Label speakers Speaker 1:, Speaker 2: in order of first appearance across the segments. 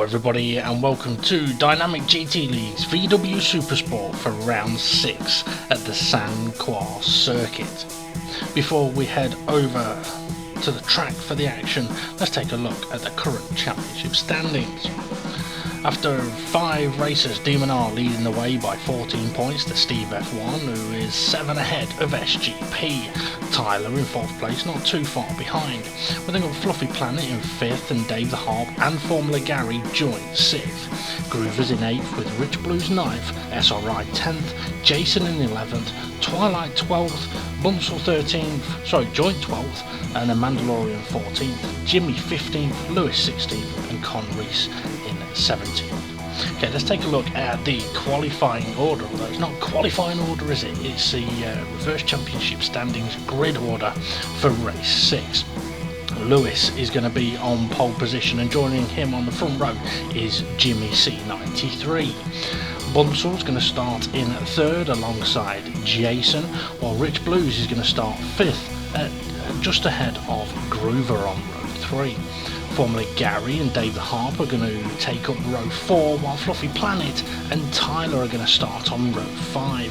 Speaker 1: everybody, and welcome to Dynamic GT League's VW Supersport for round 6 at the Croix circuit. Before we head over to the track for the action, let's take a look at the current championship standings. After 5 races, D&R leading the way by 14 points to Steve F1, who is 7 ahead of SGP. Tyler in 4th place, not too far behind. We then got Fluffy Planet in 5th and Dave the Harp and Formula Gary joint 6th. Groovers in 8th with Rich Blues 9th, SRI 10th, Jason in 11th, Twilight 12th, Bunsel 13th, joint 12th, and a Mandalorian 14th, Jimmy 15th, Lewis 16th and Con Reese in 17th. Okay, let's take a look at the qualifying order, although it's not qualifying order, is it? It's the reverse championship standings grid order for race 6. Lewis is going to be on pole position, and joining him on the front row is Jimmy C93. Bunsel's going to start in 3rd alongside Jason, while Rich Blues is going to start 5th, just ahead of Groover on row 3. Formula Gary and Dave the Harp are going to take up row 4, while Fluffy Planet and Tyler are going to start on row 5.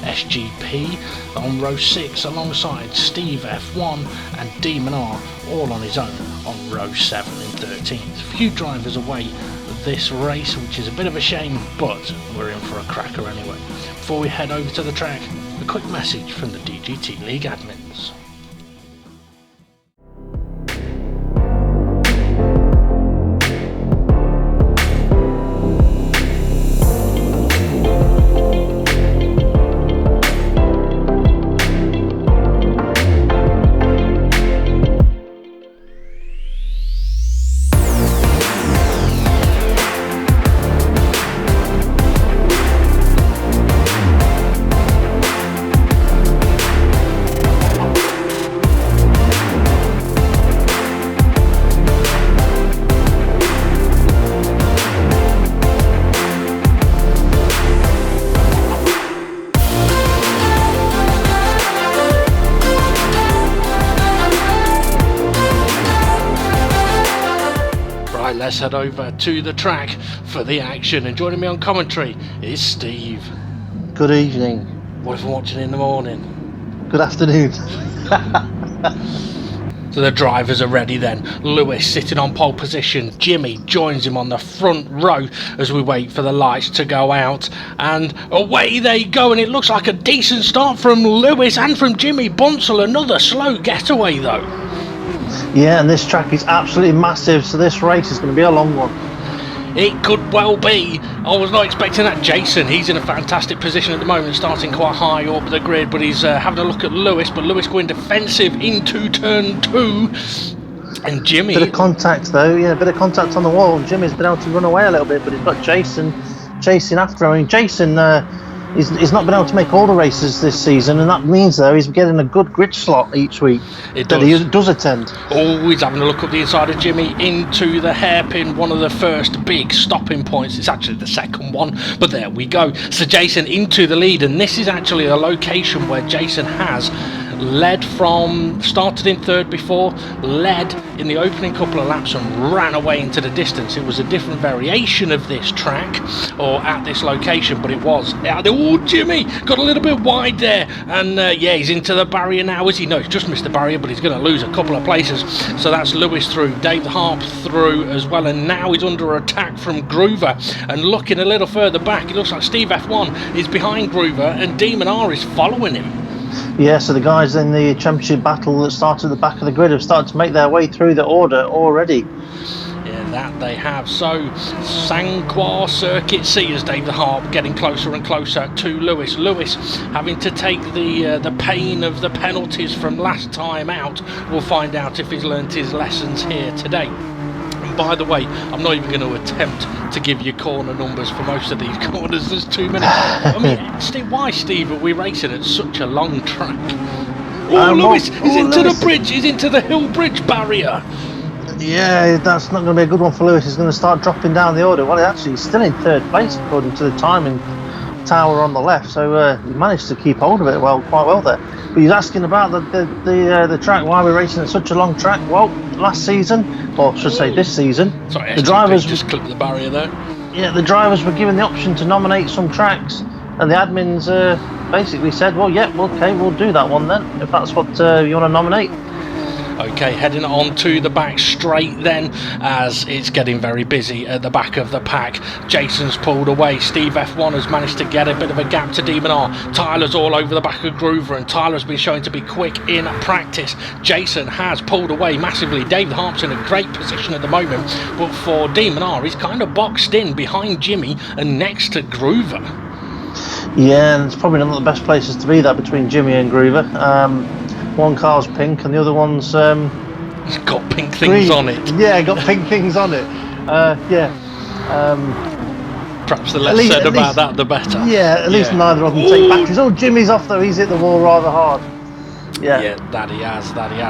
Speaker 1: SGP on row 6 alongside Steve F1 and D&R all on his own on row 7 and 13th. Few drivers away this race, which is a bit of a shame, but we're in for a cracker anyway. Before we head over to the track, a quick message from the DGT League admins. Let's head over to the track for the action, and joining me on commentary is Steve.
Speaker 2: Good evening.
Speaker 1: What if we're watching in the morning?
Speaker 2: Good afternoon.
Speaker 1: So the drivers are ready then. Lewis sitting on pole position. Jimmy joins him on the front row as we wait for the lights to go out. And away they go, and it looks like a decent start from Lewis and from Jimmy. Bunsel, another slow getaway though.
Speaker 2: Yeah, and this track is absolutely massive, so this race is going to be a long one.
Speaker 1: It could well be. I was not expecting that. Jason, he's in a fantastic position at the moment, starting quite high up the grid, but he's having a look at Lewis, but Lewis going defensive into turn 2. And Jimmy...
Speaker 2: Bit of contact though, yeah, bit of contact on the wall. Jimmy's been able to run away a little bit, but he's got Jason chasing after him. I mean, Jason... He's not been able to make all the races this season, and that means though he's getting a good grid slot each week that he does attend.
Speaker 1: Always having a look up the inside of Jimmy into the hairpin, one of the first big stopping points. It's actually the second one, but there we go. So Jason into the lead, and this is actually a location where Jason has led from, started in 3rd before, led in the opening couple of laps and ran away into the distance. It was a different variation of this track, or at this location, but it was. Oh, Jimmy got a little bit wide there, and yeah, he's into the barrier now, is he? No, he's just missed the barrier, but he's going to lose a couple of places. So that's Lewis through, Dave the Harp through as well, and now he's under attack from Groover. And looking a little further back, it looks like Steve F1 is behind Groover, and D&R is following him.
Speaker 2: Yeah, so the guys in the championship battle that started at the back of the grid have started to make their way through the order already.
Speaker 1: Yeah, that they have. So Croix circuit C as Dave the Harp getting closer and closer to Lewis. Lewis having to take the pain of the penalties from last time out. We'll find out if he's learnt his lessons here today. And by the way, I'm not even going to attempt to give you corner numbers for most of these corners. There's too many. I mean, Steve, why, Steve, are we racing at such a long track? Oh, Lewis is into the bridge. He's into the hill bridge barrier.
Speaker 2: Yeah, that's not going to be a good one for Lewis. He's going to start dropping down the order. Well, actually, he's still in 3rd place according to the timing tower on the left, so he managed to keep hold of it quite well there. But he's asking about the track, why we're racing at such a long track. Well, last season, or I should say this season,
Speaker 1: sorry,
Speaker 2: the drivers
Speaker 1: just clipped the barrier there.
Speaker 2: Yeah, the drivers were given the option to nominate some tracks, and the admins basically said, well, yeah, okay, we'll do that one then, if that's what you want to nominate.
Speaker 1: Okay, heading on to the back straight then, as it's getting very busy at the back of the pack. Jason's pulled away. Steve F1 has managed to get a bit of a gap to Demon R. Tyler's all over the back of Groover, and Tyler's been shown to be quick in practice. Jason has pulled away massively. David Harp's in a great position at the moment, but for Demon R, he's kind of boxed in behind Jimmy and next to Groover.
Speaker 2: Yeah, and it's probably not the best places to be there between Jimmy and Groover. One car's pink and the other one's
Speaker 1: it's got pink things
Speaker 2: green.
Speaker 1: On it.
Speaker 2: Yeah, got pink things on it.
Speaker 1: Perhaps the less said about that, the better.
Speaker 2: Yeah, at least neither of them take batteries. Oh, Jimmy's off though. He's hit the wall rather hard.
Speaker 1: Yeah, that he has.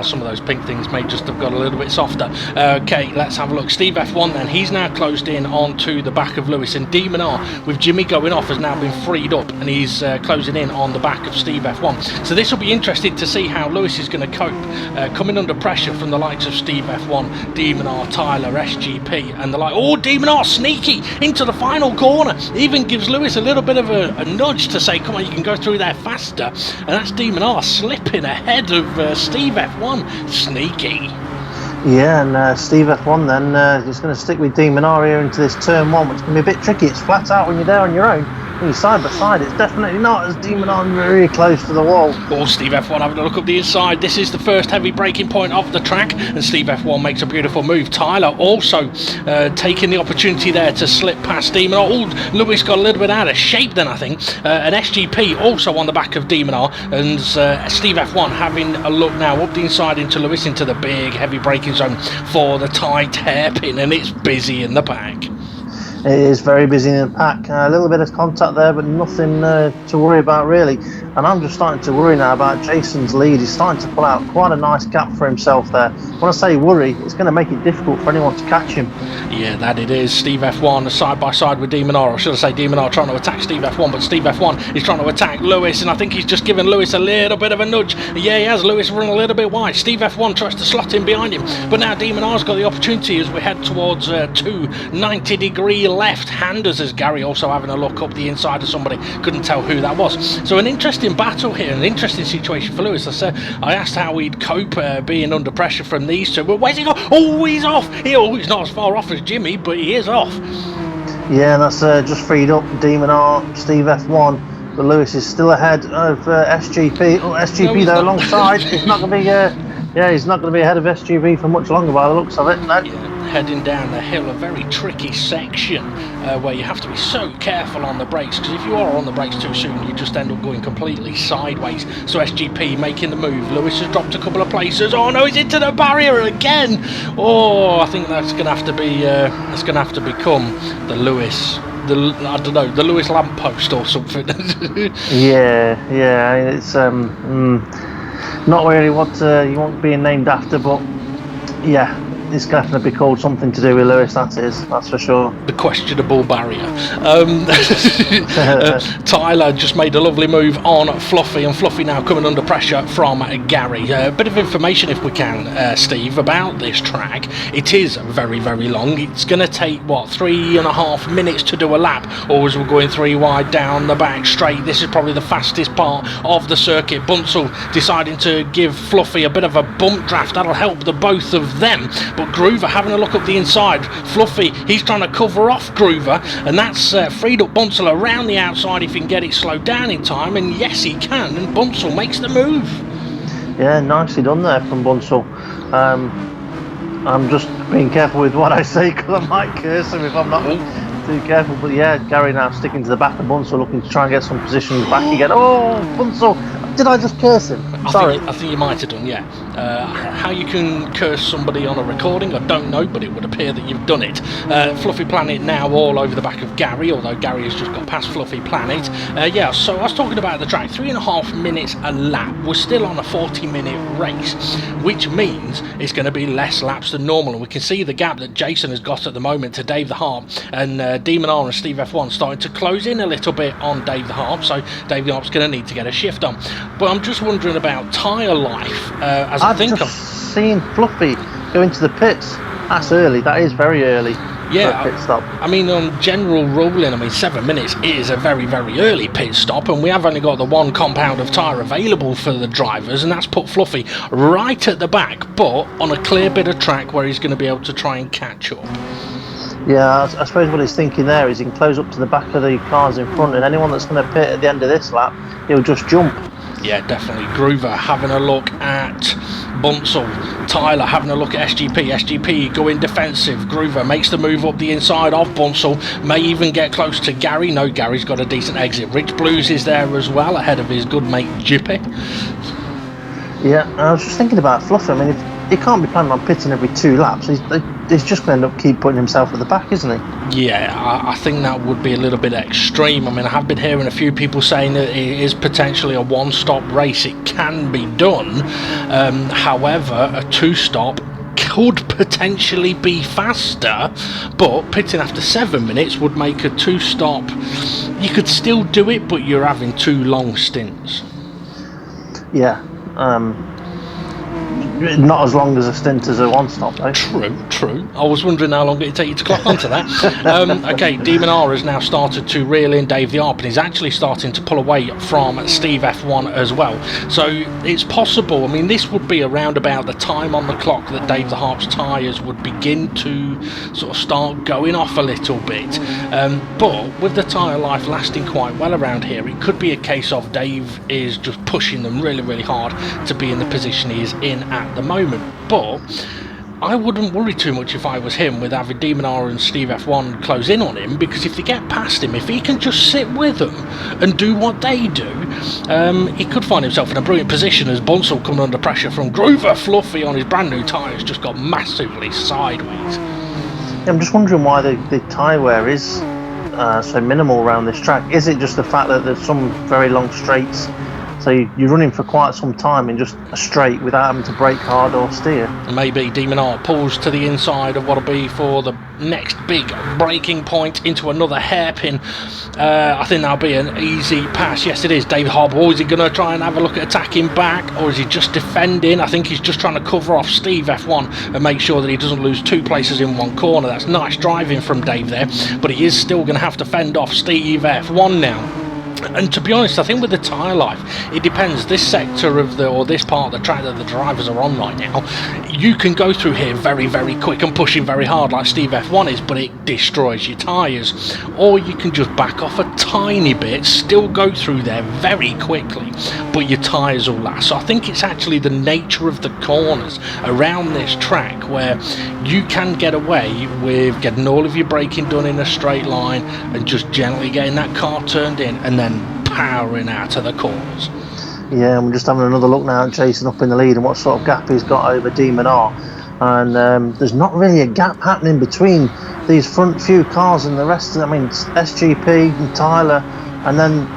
Speaker 1: Some of those pink things may just have got a little bit softer. Okay, let's have a look. Steve F1 then, he's now closed in onto the back of Lewis, and Demon R, with Jimmy going off, has now been freed up, and he's closing in on the back of Steve F1. So this will be interesting to see how Lewis is going to cope, coming under pressure from the likes of Steve F1, Demon R, Tyler, SGP, and the like. Oh, Demon R sneaky into the final corner, even gives Lewis a little bit of a nudge to say, come on, you can go through there faster, and that's Demon R slipping ahead of Steve F1. Sneaky.
Speaker 2: Yeah, and Steve F1 then is going to stick with Demon R here into this turn one, which can be a bit tricky. It's flat out when you're there on your own. When you're side by side, it's definitely not, as Demon R really close to the wall.
Speaker 1: Oh, Steve F1 having a look up the inside. This is the first heavy braking point of the track, and Steve F1 makes a beautiful move. Tyler also taking the opportunity there to slip past Demon R. Oh, Lewis got a little bit out of shape then, I think. And SGP also on the back of Demon R, and Steve F1 having a look now up the inside into Lewis, into the big heavy braking zone for the tight hairpin, and it's busy in the pack.
Speaker 2: It is very busy in the pack. A little bit of contact there, but nothing to worry about really. And I'm just starting to worry now about Jason's lead. He's starting to pull out quite a nice gap for himself there. When I say worry, it's going to make it difficult for anyone to catch him. Yeah,
Speaker 1: that it is. Steve F1 side by side with Demon R. Or should I say Demon R trying to attack Steve F1, but Steve F1 is trying to attack Lewis, and I think he's just given Lewis a little bit of a nudge. Yeah, he has. Lewis run a little bit wide. Steve F1 tries to slot in behind him, but now Demon R's got the opportunity as we head towards 290-degree left-handers, as Gary also having a look up the inside of somebody. Couldn't tell who that was. So an interesting battle here, an interesting situation for Lewis. I asked how he'd cope being under pressure from these two, but where's he gone? Oh, he's off. He's not as far off as Jimmy, but he is off.
Speaker 2: Yeah, that's just freed up Demon R, Steve F1, but Lewis is still ahead of SGP. Oh, SGP though alongside. He's not going to be he's not going to be ahead of SGP for much longer by the looks of it. No.
Speaker 1: Yeah. Heading down the hill, a very tricky section where you have to be so careful on the brakes, because if you are on the brakes too soon, you just end up going completely sideways. So SGP making the move. Lewis has dropped a couple of places. Oh no, he's into the barrier again. Oh, I think that's going to have to be become the Lewis. The Lewis lamppost or something.
Speaker 2: yeah. It's not really what you want being named after, but yeah. It's going to be called something to do with Lewis, that's for sure.
Speaker 1: The questionable barrier. Tyler just made a lovely move on Fluffy, and Fluffy now coming under pressure from Gary. A bit of information, if we can, Steve, about this track. It is very, very long. It's going to take, 3.5 minutes to do a lap, or as we're going 3 wide down the back straight. This is probably the fastest part of the circuit. Bunsell deciding to give Fluffy a bit of a bump draft. That'll help the both of them. But Groover having a look up the inside. Fluffy, he's trying to cover off Groover, and that's freed up Bunsell around the outside if he can get it slowed down in time, and yes he can, and Bunsell makes the move.
Speaker 2: Yeah, nicely done there from Bunsell. I'm just being careful with what I say, because I might curse him if I'm not too careful, but yeah, Gary now sticking to the back of Bunsell, looking to try and get some position back again. Oh, Bunsell Did I just curse him? Sorry.
Speaker 1: I think you might have done, yeah. How you can curse somebody on a recording, I don't know, but it would appear that you've done it. Fluffy Planet now all over the back of Gary, although Gary has just got past Fluffy Planet. Yeah, so I was talking about the track, 3.5 minutes a lap. We're still on a 40-minute race, which means it's going to be less laps than normal. And we can see the gap that Jason has got at the moment to Dave the Harp, and Demon R and Steve F1 starting to close in a little bit on Dave the Harp, so Dave the Harp's going to need to get a shift on. But I'm just wondering about tyre life, as I think
Speaker 2: I've just seen Fluffy go into the pits. That's early. That is very early.
Speaker 1: Yeah,
Speaker 2: for a pit stop.
Speaker 1: I mean, on general ruling, 7 minutes is a very, very early pit stop, and we have only got the one compound of tyre available for the drivers, and that's put Fluffy right at the back, but on a clear bit of track where he's going to be able to try and catch up.
Speaker 2: Yeah, I suppose what he's thinking there is he can close up to the back of the cars in front, and anyone that's going to pit at the end of this lap, he'll just jump.
Speaker 1: Yeah, definitely. Groover having a look at Bunsell. Tyler having a look at SGP. SGP going defensive. Groover makes the move up the inside of Bunsell. May even get close to Gary. No, Gary's got a decent exit. Rich Blues is there as well, ahead of his good mate Jippy.
Speaker 2: Yeah, I was just thinking about Fluffy. I mean, he can't be planning on pitting every 2 laps. He's just going to end up keep putting himself at the back, isn't he?
Speaker 1: Yeah, I think that would be a little bit extreme. I mean, I have been hearing a few people saying that it is potentially a one-stop race. It can be done. However, a 2-stop could potentially be faster, but pitting after 7 minutes would make a 2-stop. You could still do it, but you're having 2 long stints.
Speaker 2: Yeah. Not as long as a stint as a 1-stop, though.
Speaker 1: True. I was wondering how long it'd take you to clock onto that. Okay, Demon R has now started to reel in Dave the Harp, and he's actually starting to pull away from Steve F1 as well. So it's possible. I mean, this would be around about the time on the clock that Dave the Harp's tyres would begin to sort of start going off a little bit. But with the tyre life lasting quite well around here, it could be a case of Dave is just pushing them really, really hard to be in the position he is in at the moment. But I wouldn't worry too much if I was him with having Demon R and Steve F1 close in on him, because if they get past him, if he can just sit with them and do what they do, he could find himself in a brilliant position as Bunsell coming under pressure from Groover. Fluffy on his brand new tyres just got massively sideways.
Speaker 2: Yeah, I'm just wondering why the tyre wear is so minimal around this track. Is it just the fact that there's some very long straights? So you're running for quite some time in just a straight without having to brake hard or steer.
Speaker 1: Maybe Demon R pulls to the inside of what'll be for the next big braking point into another hairpin. I think that'll be an easy pass. Yes, it is. David Harbour, is he going to try and have a look at attacking back, or is he just defending? I think he's just trying to cover off Steve F1 and make sure that he doesn't lose 2 places in one corner. That's nice driving from Dave there, but he is still going to have to fend off Steve F1 now. And to be honest, I think with the tyre life, it depends. This sector of this part of the track that the drivers are on right now, you can go through here very, very quick and pushing very hard like Steve F1 is, but it destroys your tyres. Or you can just back off a tiny bit, still go through there very quickly, but your tyres will last. So I think it's actually the nature of the corners around this track where you can get away with getting all of your braking done in a straight line and just gently getting that car turned in and then powering out of the corners.
Speaker 2: Yeah, and we're just having another look now at Jason up in the lead and what sort of gap he's got over Demon R. And there's not really a gap happening between these front few cars and the rest of them. I mean, it's SGP and Tyler, and then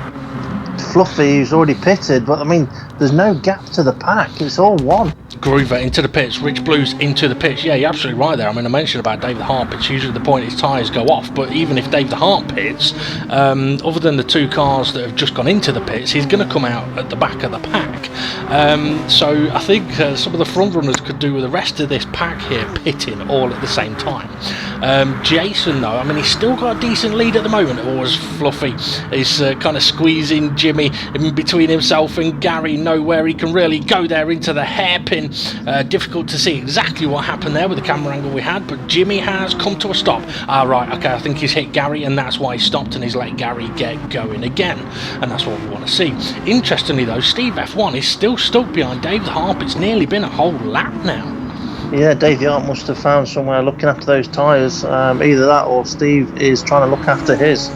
Speaker 2: Fluffy, who's already pitted, but I mean, there's no gap to the pack. It's all one.
Speaker 1: Groover into the pits, Rich Blues into the pits. Yeah, you're absolutely right there. I mean, I mentioned about Dave the Harp. It's usually the point his tyres go off, but even if Dave the Harp pits, other than the 2 cars that have just gone into the pits, he's going to come out at the back of the pack. So I think some of the front runners could do with the rest of this pack here pitting all at the same time. Jason, though, I mean, he's still got a decent lead at the moment. Always Fluffy is kind of squeezing Jimmy in between himself and Gary. Nowhere he can really go there into the hairpin. Difficult to see exactly what happened there with the camera angle we had, but Jimmy has come to a stop. Right, okay, I think he's hit Gary, and that's why he stopped, and he's let Gary get going again, and that's what we want to see. Interestingly though, Steve F1 is still stuck behind Dave the Harp. It's nearly been a whole lap now.
Speaker 2: Yeah, Dave the Harp must have found somewhere looking after those tyres. Either that or Steve is trying to look after his.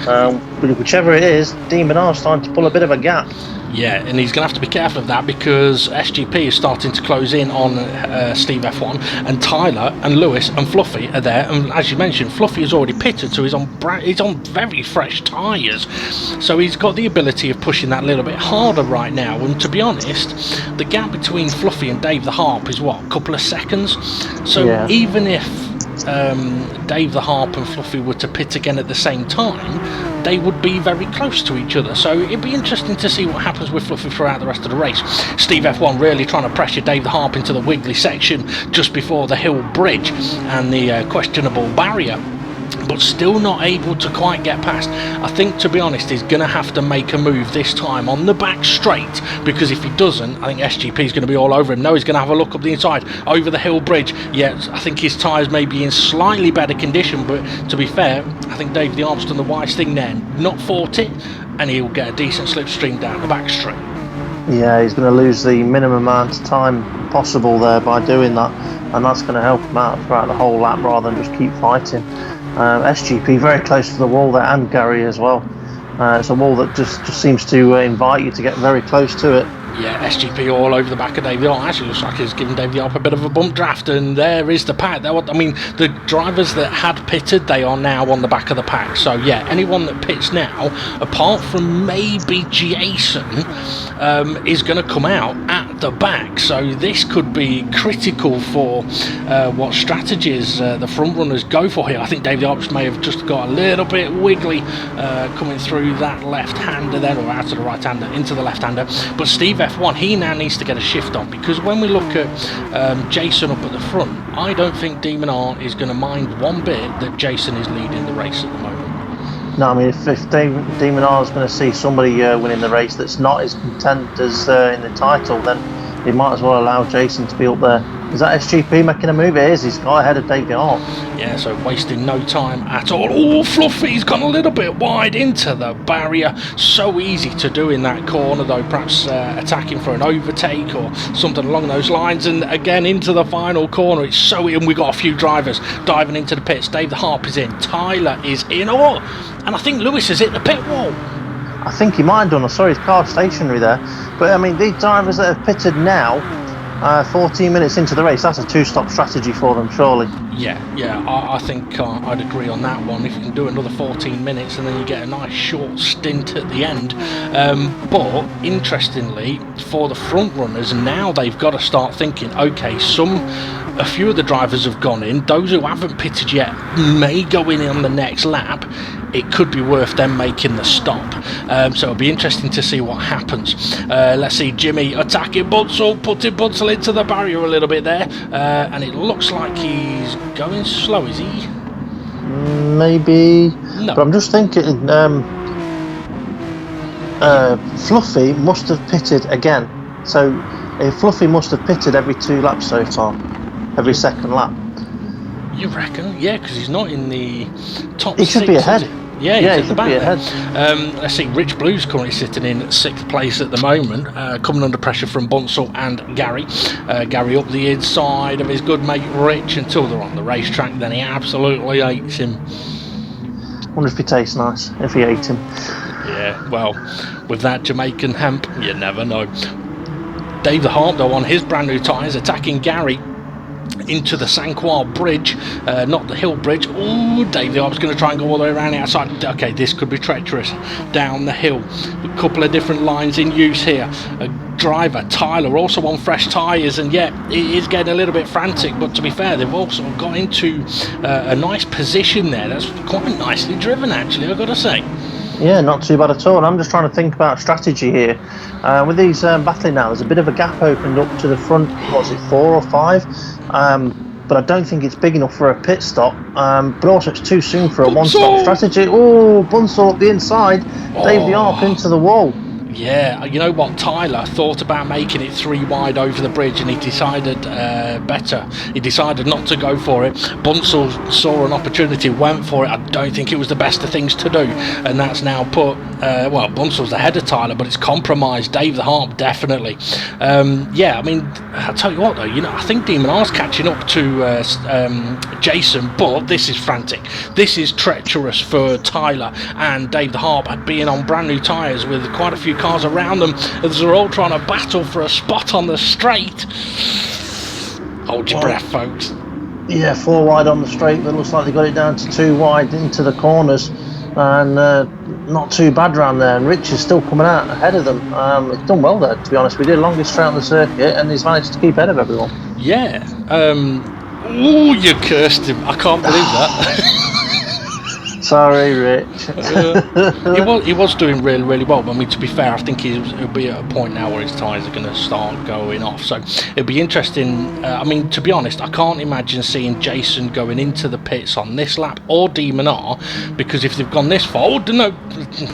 Speaker 2: But whichever it is, Demon R's starting to pull a bit of a gap.
Speaker 1: Yeah, and he's going to have to be careful of that because SGP is starting to close in on Steve F1, and Tyler and Lewis and Fluffy are there. And as you mentioned, Fluffy is already pitted, so he's on very fresh tyres. So he's got the ability of pushing that a little bit harder right now. And to be honest, the gap between Fluffy and Dave the Harp is what, a couple of seconds? So even if Dave the Harp and Fluffy were to pit again at the same time, they would be very close to each other. So it'd be interesting to see what happens with Fluffy throughout the rest of the race. Steve F1 really trying to pressure Dave the Harp into the wiggly section just before the hill bridge and the questionable barrier, but still not able to quite get past. I think, to be honest, he's going to have to make a move this time on the back straight, because if he doesn't, I think SGP is going to be all over him. No, he's going to have a look up the inside over the hill bridge. Yeah, I think his tyres may be in slightly better condition, but to be fair, I think Dave the Harp's done the wise thing there, not fought it, and he'll get a decent slipstream down the back straight.
Speaker 2: Yeah, he's going to lose the minimum amount of time possible there by doing that, and that's going to help him out throughout the whole lap rather than just keep fighting. SGP very close to the wall there, and Gary as well. It's a wall that just seems to invite you to get very close to it.
Speaker 1: Yeah, SGP all over the back of Dave the Harp. Actually looks like he's giving Dave the Harp a bit of a bump draft, and there is the pack. I mean, the drivers that had pitted, they are now on the back of the pack. So yeah, anyone that pits now, apart from maybe Jason, is going to come out at the back. So this could be critical for what strategies the front runners go for here. I think Dave the Harp may have just got a little bit wiggly coming through that left-hander then, or out of the right-hander into the left-hander. But Steve F1, he now needs to get a shift on, because when we look at Jason up at the front, I don't think Demon R is going to mind one bit that Jason is leading the race at the moment.
Speaker 2: No, I mean, if Demon R is going to see somebody winning the race that's not as content as in the title, then he might as well allow Jason to be up there. Is that SGP making a move? It is. He's got ahead of Dave the Harp.
Speaker 1: Yeah, so wasting no time at all. Oh, Fluffy's gone a little bit wide into the barrier. So easy to do in that corner, though. Perhaps attacking for an overtake or something along those lines. And again, into the final corner. It's so in. We've got a few drivers diving into the pits. Dave the Harp is in. Tyler is in. Oh, and I think Lewis has hit the pit wall.
Speaker 2: I think he might have done. I saw his car stationary there. But, I mean, these drivers that have pitted now, 14 minutes into the race, that's a two-stop strategy for them, surely.
Speaker 1: Yeah, I think I'd agree on that one. If you can do another 14 minutes and then you get a nice short stint at the end. But interestingly, for the front runners, now they've got to start thinking, okay, a few of the drivers have gone in. Those who haven't pitted yet may go in on the next lap. It could be worth them making the stop. So it'll be interesting to see what happens. Let's see, Jimmy attacking Bunsell, putting Bunsell into the barrier a little bit there. And it looks like he's going slow, is he?
Speaker 2: Maybe.
Speaker 1: No.
Speaker 2: But I'm just thinking, Fluffy must have pitted again. So Fluffy must have pitted every 2 laps so far. Every second lap.
Speaker 1: You reckon? Yeah, because he's not in the top 6.
Speaker 2: He should be ahead.
Speaker 1: Yeah, he's at the back
Speaker 2: there.
Speaker 1: Let's see, Rich Blue's currently sitting in 6th place at the moment, coming under pressure from Bunsell and Gary. Gary up the inside of his good mate Rich until they're on the racetrack, then he absolutely hates him.
Speaker 2: Wonder if he tastes nice, if he ate him.
Speaker 1: Yeah, well, with that Jamaican hemp, you never know. Dave the Harp, though, on his brand new tyres, attacking Gary into the San Croix bridge, not the hill bridge. Oh, Dave the Harp's going to try and go all the way around the outside. Okay, this could be treacherous down the hill. A couple of different lines in use here. A driver, Tyler, also on fresh tyres, and yeah, it is getting a little bit frantic, but to be fair, they've also got into a nice position there. That's quite nicely driven, actually, I've got to say.
Speaker 2: Yeah, not too bad at all. And I'm just trying to think about strategy here. With these battling now, there's a bit of a gap opened up to the front. Was it 4 or 5? But I don't think it's big enough for a pit stop. But also it's too soon for a one-stop strategy. Oh, Bunsell up the inside. Dave the Harp into the wall.
Speaker 1: Yeah, you know what? Tyler thought about making it 3 wide over the bridge, and he decided better. He decided not to go for it. Bunsell saw an opportunity, went for it. I don't think it was the best of things to do, and that's now put. Bunsell's ahead of Tyler, but it's compromised Dave the Harp definitely. Yeah, I mean, I'll tell you what though. I think Demon R's catching up to Jason, but this is frantic. This is treacherous for Tyler and Dave the Harp at being on brand new tyres with quite a few cars around them as they're all trying to battle for a spot on the straight. Hold your breath, folks.
Speaker 2: Yeah, 4 wide on the straight, but it looks like they got it down to 2 wide into the corners, and not too bad round there. And Rich is still coming out ahead of them. He's done well there, to be honest. We did longest straight on the circuit, and he's managed to keep ahead of everyone.
Speaker 1: Yeah. Ooh, you cursed him. I can't believe that.
Speaker 2: Sorry, Rich.
Speaker 1: He was doing really, really well. But I mean, to be fair, I think he'll be at a point now where his tyres are going to start going off. So it'll be interesting. I mean, to be honest, I can't imagine seeing Jason going into the pits on this lap or Demon R, because if they've gone this far,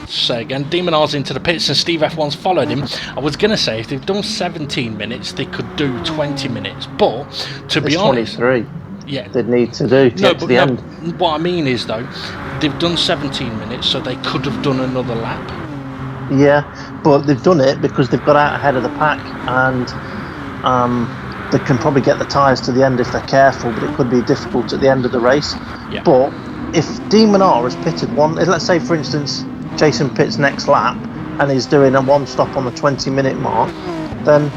Speaker 1: say again, Demon R's into the pits and Steve F1's followed him. I was going to say if they've done 17 minutes, they could do 20 minutes. But to be honest,
Speaker 2: 23.
Speaker 1: Yeah,
Speaker 2: they'd need to do to get to the end.
Speaker 1: What I mean is though, they've done 17 minutes, so they could have done another lap.
Speaker 2: Yeah, but they've done it because they've got out ahead of the pack, and they can probably get the tyres to the end if they're careful, but it could be difficult at the end of the race.
Speaker 1: Yeah.
Speaker 2: But if Demon R has pitted one, let's say for instance Jason pits next lap and he's doing a 1 stop on the 20-minute mark, then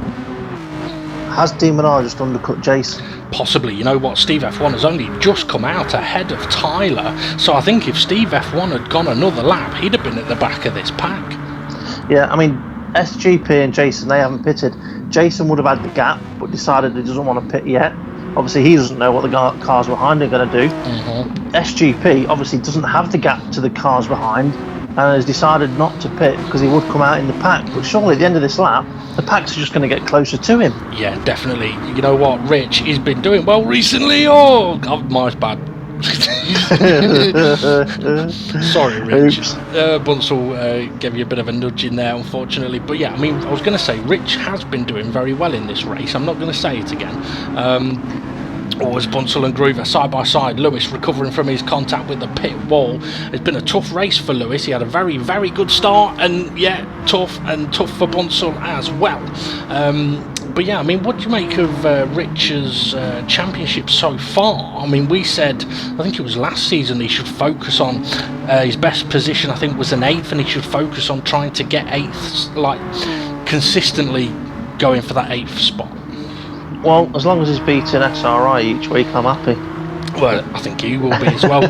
Speaker 2: has Demon R just undercut Jason?
Speaker 1: Possibly. You know what, Steve F1 has only just come out ahead of Tyler, so I think if Steve F1 had gone another lap, he'd have been at the back of this pack.
Speaker 2: Yeah, I mean, SGP and Jason, they haven't pitted. Jason would have had the gap, but decided he doesn't want to pit yet. Obviously, he doesn't know what the cars behind are going to do.
Speaker 1: Mm-hmm.
Speaker 2: SGP obviously doesn't have the gap to the cars behind, and has decided not to pit because he would come out in the pack. But surely at the end of this lap, the packs are just going to get closer to him.
Speaker 1: Yeah, definitely. You know what, Rich, he's been doing well recently. Oh, God, my bad. Sorry, Rich. Bunsell gave you a bit of a nudge in there, unfortunately. But yeah, I mean, I was going to say, Rich has been doing very well in this race. I'm not going to say it again. Always Bunsell and Groover side by side. Lewis recovering from his contact with the pit wall. It's been a tough race for Lewis. He had a very, very good start, and yeah, tough for Bunsell as well. But yeah, I mean, what do you make of Rich's championship so far? I mean, we said, I think it was last season, he should focus on his best position, I think was an 8th, and he should focus on trying to get 8th, like consistently going for that 8th spot.
Speaker 2: Well, as long as he's beating SRI each week, I'm happy.
Speaker 1: Well, I think he will be as well.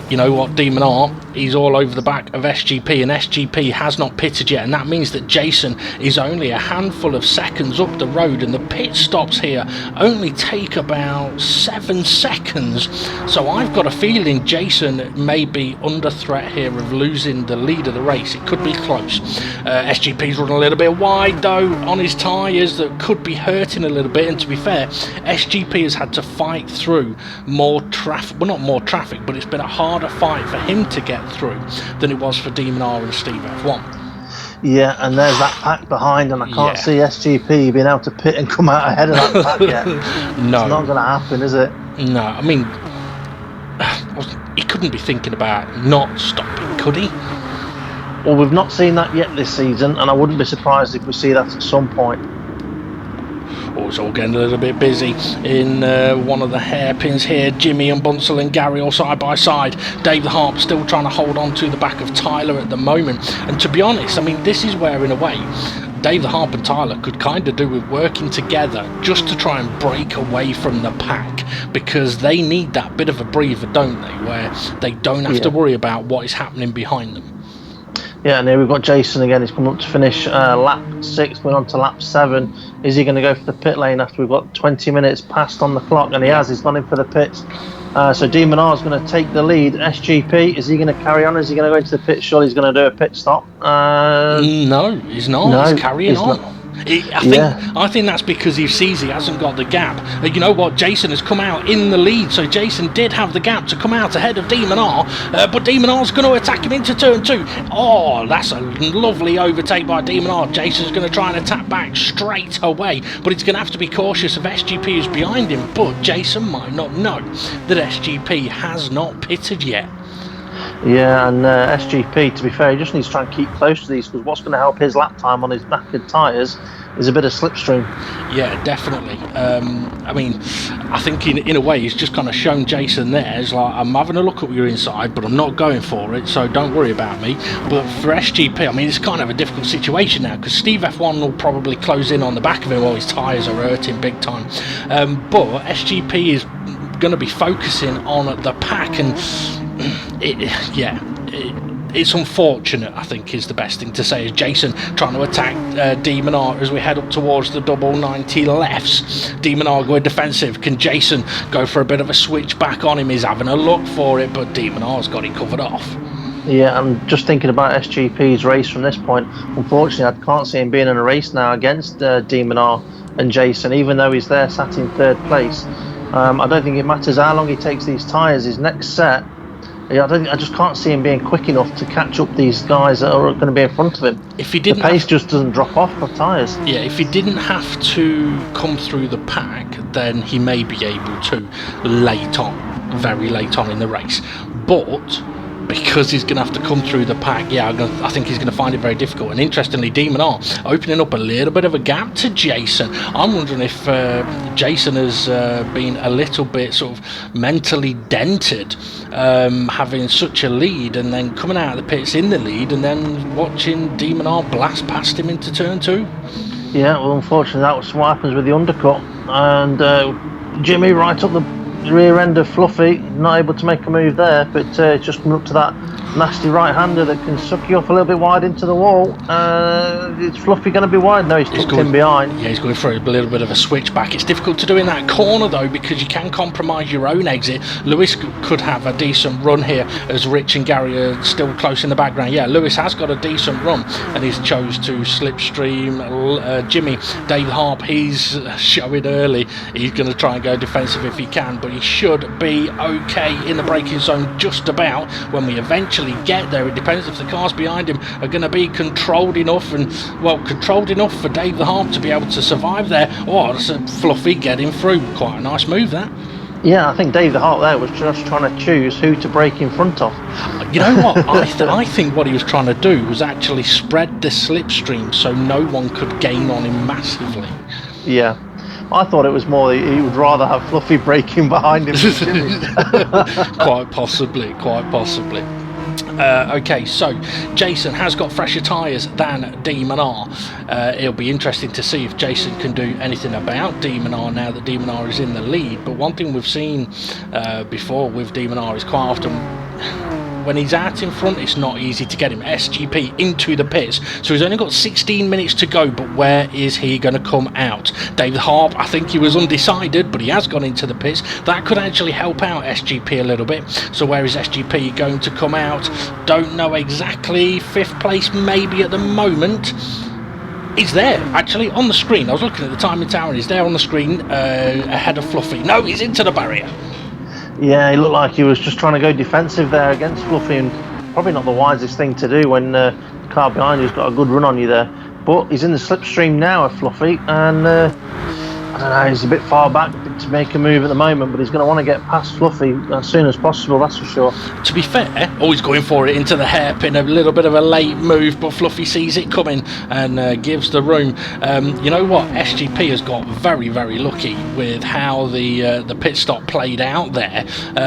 Speaker 1: You know what, Demon R, he's all over the back of SGP, and SGP has not pitted yet, and that means that Jason is only a handful of seconds up the road, and the pit stops here only take about 7 seconds. So I've got a feeling Jason may be under threat here of losing the lead of the race. It could be close. SGP's running a little bit wide though on his tyres, that could be hurting a little bit, and to be fair, SGP has had to fight through more traffic, well, not more traffic, but it's been a harder fight for him to get through than it was for Demon R and Steve F1.
Speaker 2: Yeah, and there's that pack behind, and I can't see SGP being able to pit and come out ahead of that pack yet.
Speaker 1: No.
Speaker 2: It's not going to happen, is it?
Speaker 1: No, I mean, he couldn't be thinking about not stopping, could he?
Speaker 2: Well, we've not seen that yet this season, and I wouldn't be surprised if we see that at some point.
Speaker 1: Oh, it's all getting a little bit busy in one of the hairpins here. Jimmy and Bunsell and Gary all side by side. Dave the Harp still trying to hold on to the back of Tyler at the moment. And to be honest, I mean, this is where, in a way, Dave the Harp and Tyler could kind of do with working together just to try and break away from the pack, because they need that bit of a breather, don't they, where they don't have to worry about what is happening behind them.
Speaker 2: Yeah, and here we've got Jason again. He's come up to finish lap 6, going on to lap 7. Is he going to go for the pit lane after we've got 20 minutes passed on the clock? And he has. He's gone in for the pits. So Demon R is going to take the lead. SGP, is he going to carry on? Is he going to go into the pit? Surely he's going to do a pit stop.
Speaker 1: No, he's not. He's carrying on. I think that's because he sees he hasn't got the gap. You know what? Jason has come out in the lead, so Jason did have the gap to come out ahead of Demon R, but Demon R's going to attack him into turn 2. Oh, that's a lovely overtake by Demon R. Jason's going to try and attack back straight away, but he's going to have to be cautious of SGP who's behind him, but Jason might not know that SGP has not pitted yet.
Speaker 2: Yeah, and SGP, to be fair, he just needs to try and keep close to these, because what's going to help his lap time on his knackered tyres is a bit of slipstream.
Speaker 1: Yeah, definitely. I mean, I think in a way he's just kind of shown Jason there. It's like, I'm having a look at your inside, but I'm not going for it, so don't worry about me. But for SGP, I mean, it's kind of a difficult situation now, because Steve F1 will probably close in on the back of him while his tyres are hurting big time. But SGP is going to be focusing on the pack, and it's unfortunate, I think, is the best thing to say, is Jason trying to attack Demon R as we head up towards the double 90 lefts. Demon R going defensive. Can Jason go for a bit of a switch back on him? He's having a look for it, but Demon R's got it covered off.
Speaker 2: Yeah, I'm just thinking about SGP's race from this point. Unfortunately, I can't see him being in a race now against Demon R and Jason, even though he's there sat in 3rd place. I don't think it matters how long he takes these tyres. His next set, I just can't see him being quick enough to catch up these guys that are going to be in front of him.
Speaker 1: If he didn't,
Speaker 2: the pace just doesn't drop off of tyres.
Speaker 1: Yeah, if he didn't have to come through the pack, then he may be able to very late on in the race. But because he's going to have to come through the pack, I think he's going to find it very difficult. And interestingly, Demon R opening up a little bit of a gap to Jason. I'm wondering if Jason has been a little bit sort of mentally dented, having such a lead and then coming out of the pits in the lead and then watching Demon R blast past him into turn 2.
Speaker 2: Yeah, well, unfortunately, that was what happens with the undercut. And Jimmy right up the rear end of Fluffy, not able to make a move there, but it's just coming up to that nasty right-hander that can suck you off a little bit wide into the wall. Is Fluffy going to be wide? No, he's tucked in behind.
Speaker 1: Yeah, he's going for a little bit of a switch back. It's difficult to do in that corner though, because you can compromise your own exit. Lewis could have a decent run here as Rich and Gary are still close in the background. Yeah, Lewis has got a decent run and he's chose to slipstream Jimmy. Dave Harp, he's showing early. He's going to try and go defensive if he can, but he should be okay in the braking zone just about when we eventually get there. It depends if the cars behind him are going to be controlled enough for Dave the Harp to be able to survive there. Oh, that's a Fluffy getting through. Quite a nice move that.
Speaker 2: Yeah, I think Dave the Harp there was just trying to choose who to brake in front of.
Speaker 1: You know what? I think what he was trying to do was actually spread the slipstream so no one could gain on him massively.
Speaker 2: Yeah. I thought it was more that he would rather have Fluffy braking behind him than Jimmy.
Speaker 1: Quite possibly. Okay, so Jason has got fresher tyres than Demon R. It'll be interesting to see if Jason can do anything about Demon R now that Demon R is in the lead. But one thing we've seen before with Demon R is quite often when he's out in front, it's not easy to get him. SGP into the pits, so he's only got 16 minutes to go, but where is he going to come out? David Harp, I think he was undecided, but he has gone into the pits. That could actually help out SGP a little bit. So where is SGP going to come out? Don't know exactly. 5th place maybe at the moment. He's there, actually, on the screen. I was looking at the timing tower and he's there on the screen ahead of Fluffy. No, he's into the barrier.
Speaker 2: Yeah, he looked like he was just trying to go defensive there against Fluffy, and probably not the wisest thing to do when the car behind you's got a good run on you there. But he's in the slipstream now of Fluffy, and I don't know, he's a bit far back to make a move at the moment, but he's going to want to get past Fluffy as soon as possible, that's for sure.
Speaker 1: To be fair, always going for it into the hairpin, a little bit of a late move, but Fluffy sees it coming and gives the room. You know what, SGP has got very, very lucky with how the pit stop played out there.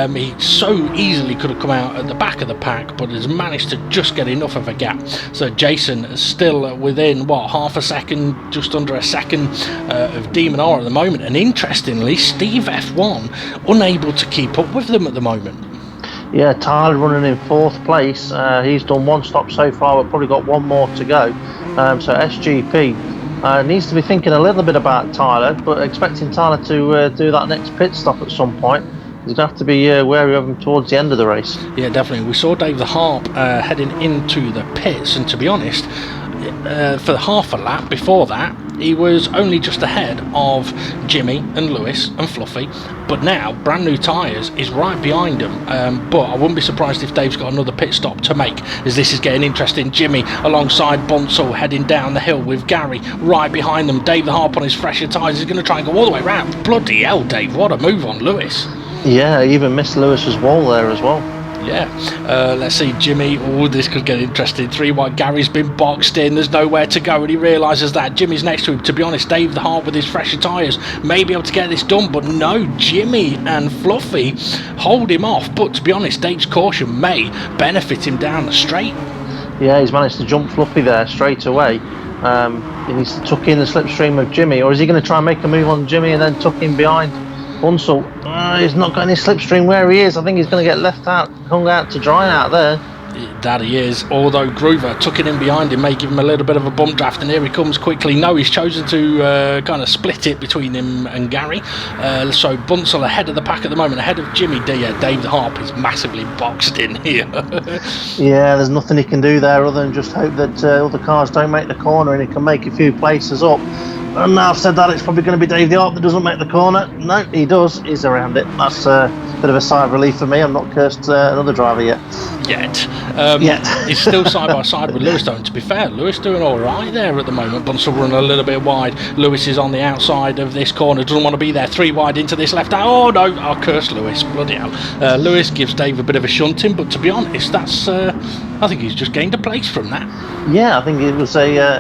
Speaker 1: He so easily could have come out at the back of the pack, but has managed to just get enough of a gap. So Jason is still within, half a second, just under a second of Demon R at the moment, and interestingly, Steve F1 unable to keep up with them at the moment.
Speaker 2: Yeah, Tyler running in 4th place. He's done 1 stop so far, but probably got 1 more to go. So SGP needs to be thinking a little bit about Tyler, but expecting Tyler to do that next pit stop at some point. He's going to have to be wary of him towards the end of the race.
Speaker 1: Yeah, definitely. We saw Dave the Harp heading into the pits, and to be honest, for half a lap before that, he was only just ahead of Jimmy and Lewis and Fluffy, but now brand new tyres is right behind him. But I wouldn't be surprised if Dave's got another pit stop to make, as this is getting interesting. Jimmy alongside Bunsell heading down the hill with Gary right behind them. Dave the Harp on his fresher tyres is going to try and go all the way round. Bloody hell, Dave, what a move on Lewis.
Speaker 2: Yeah, even missed Lewis's wall there as well.
Speaker 1: Yeah, let's see, Jimmy. Oh, this could get interesting. 3 wide. Gary's been boxed in. There's nowhere to go, and he realises that Jimmy's next to him. To be honest, Dave the Heart with his fresher tyres may be able to get this done, but no, Jimmy and Fluffy hold him off. But to be honest, Dave's caution may benefit him down the straight.
Speaker 2: Yeah, he's managed to jump Fluffy there straight away. He needs to tuck in the slipstream of Jimmy, or is he going to try and make a move on Jimmy and then tuck in behind Bunsell? He's not got any slipstream where he is. I think he's going to get left out, hung out to dry out there.
Speaker 1: That he is, although Groover tucking in behind him may give him a little bit of a bump draft, and here he comes quickly. No, he's chosen to kind of split it between him and Gary. So Bunsell ahead of the pack at the moment, ahead of Jimmy. Dave the Harp is massively boxed in here.
Speaker 2: Yeah, there's nothing he can do there other than just hope that other cars don't make the corner and he can make a few places up. And now I've said that, it's probably going to be Dave the Harp that doesn't make the corner. No, he does. He's around it. That's a bit of a sigh of relief for me. I'm not cursed another driver yet.
Speaker 1: He's still side by side with Lewis, though. And to be fair, Lewis doing all right there at the moment. Bunsell running a little bit wide. Lewis is on the outside of this corner. Doesn't want to be there. 3 wide into this left. Oh no! I'll curse Lewis. Bloody hell. Lewis gives Dave a bit of a shunting, but to be honest, that's I think he's just gained a place from that.
Speaker 2: Yeah, I think it was a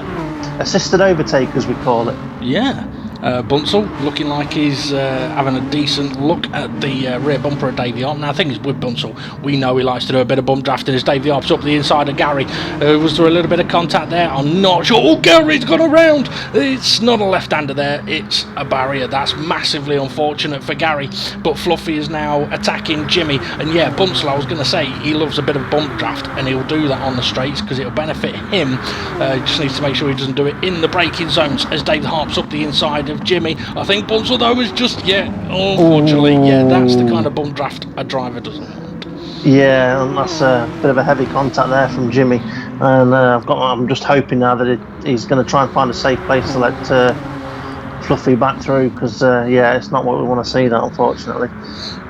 Speaker 2: assisted overtake, as we call it.
Speaker 1: Yeah. Bunsell looking like he's having a decent look at the rear bumper of Dave the Harp. Now, the thing is with Bunsell, we know he likes to do a bit of bump drafting as Dave the Harp's up the inside of Gary. Was there a little bit of contact there? I'm not sure. Oh, Gary's gone around. It's not a left-hander there. It's a barrier. That's massively unfortunate for Gary. But Fluffy is now attacking Jimmy. And yeah, Bunsell, I was going to say, he loves a bit of bump draft, and he'll do that on the straights because it'll benefit him. Just needs to make sure he doesn't do it in the braking zones as Dave the Harp's up the inside of Jimmy. I think Bunsell though is just unfortunately, that's the kind of bump draft a driver doesn't want.
Speaker 2: Yeah, and that's a bit of a heavy contact there from Jimmy, and I'm just hoping now that he's going to try and find a safe place to let Fluffy back through, because it's not what we want to see, that, unfortunately.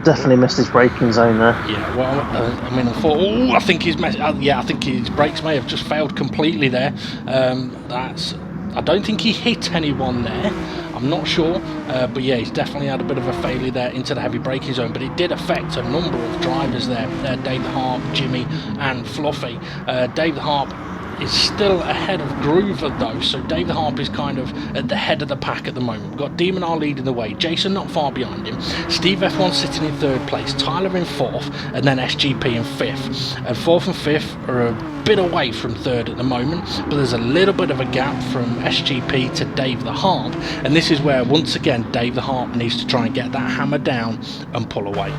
Speaker 2: Definitely missed his braking zone there.
Speaker 1: Yeah, well, I mean, I think I think his brakes may have just failed completely there. I don't think he hit anyone there. I'm not sure, but yeah, he's definitely had a bit of a failure there into the heavy braking zone, but it did affect a number of drivers there. Dave the Harp, Jimmy and Fluffy. Dave the Harp is still ahead of Groover though, so Dave the Harp is kind of at the head of the pack at the moment. We've got Demon R leading the way, Jason not far behind him, Steve F1 sitting in 3rd place, Tyler in 4th, and then SGP in 5th. And 4th and 5th are a bit away from 3rd at the moment, but there's a little bit of a gap from SGP to Dave the Harp, and this is where once again Dave the Harp needs to try and get that hammer down and pull away.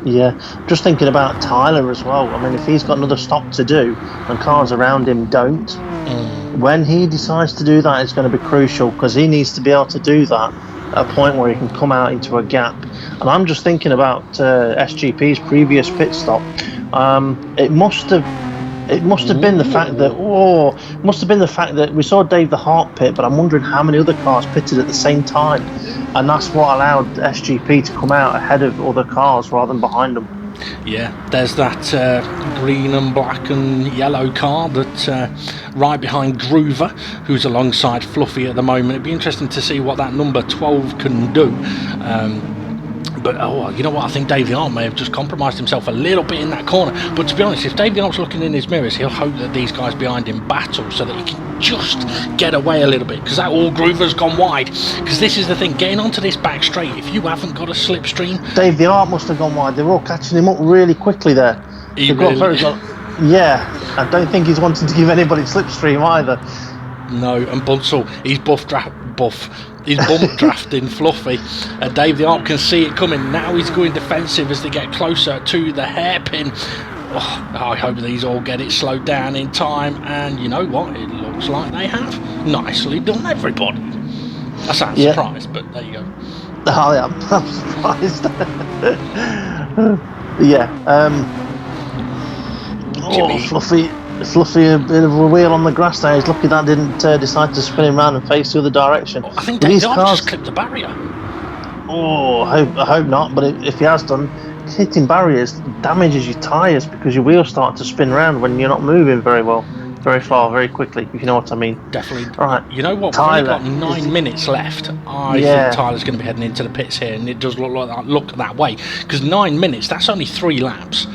Speaker 2: Yeah, just thinking about Tyler as well. I mean, if he's got another stop to do and cars around him don't, when he decides to do that, it's going to be crucial, because he needs to be able to do that at a point where he can come out into a gap. And I'm just thinking about SGP's previous pit stop. It must have been the fact that we saw Dave the Harp pit, but I'm wondering how many other cars pitted at the same time, and that's what allowed SGP to come out ahead of other cars rather than behind them.
Speaker 1: Yeah, there's that green and black and yellow car that right behind Groover, who's alongside Fluffy at the moment. It'd be interesting to see what that number 12 can do. But you know what? I think Dave the Harp may have just compromised himself a little bit in that corner. But to be honest, if Dave the Harp's looking in his mirrors, he'll hope that these guys behind him battle so that he can just get away a little bit. Because that all Groover's gone wide. Because this is the thing, getting onto this back straight, if you haven't got a slipstream,
Speaker 2: Dave the Harp must have gone wide. They were all catching him up really quickly there. Yeah, I don't think he's wanting to give anybody slipstream either.
Speaker 1: No, and Bunsell, he's he's bump drafting Fluffy. Dave the Harp can see it coming. Now he's going defensive as they get closer to the hairpin. I hope these all get it slowed down in time, and you know what? It looks like they have. Nicely done, everybody. I sound surprised, but there you go.
Speaker 2: Oh, yeah, I'm surprised.
Speaker 1: Jimmy.
Speaker 2: Fluffy. Fluffy a bit of a wheel on the grass there. He's lucky that didn't decide to spin him around and face the other direction.
Speaker 1: I think
Speaker 2: These
Speaker 1: Dave
Speaker 2: cars
Speaker 1: just clipped the barrier.
Speaker 2: Oh, I hope not. But if he has done, hitting barriers damages your tyres because your wheels start to spin around when you're not moving very well, very far, very quickly. If you know what I mean.
Speaker 1: Definitely.
Speaker 2: All right.
Speaker 1: You know what?
Speaker 2: Tyler,
Speaker 1: we've only got 9 minutes left. I think Tyler's going to be heading into the pits here, and it does look that way because 9 minutes. That's only 3 laps.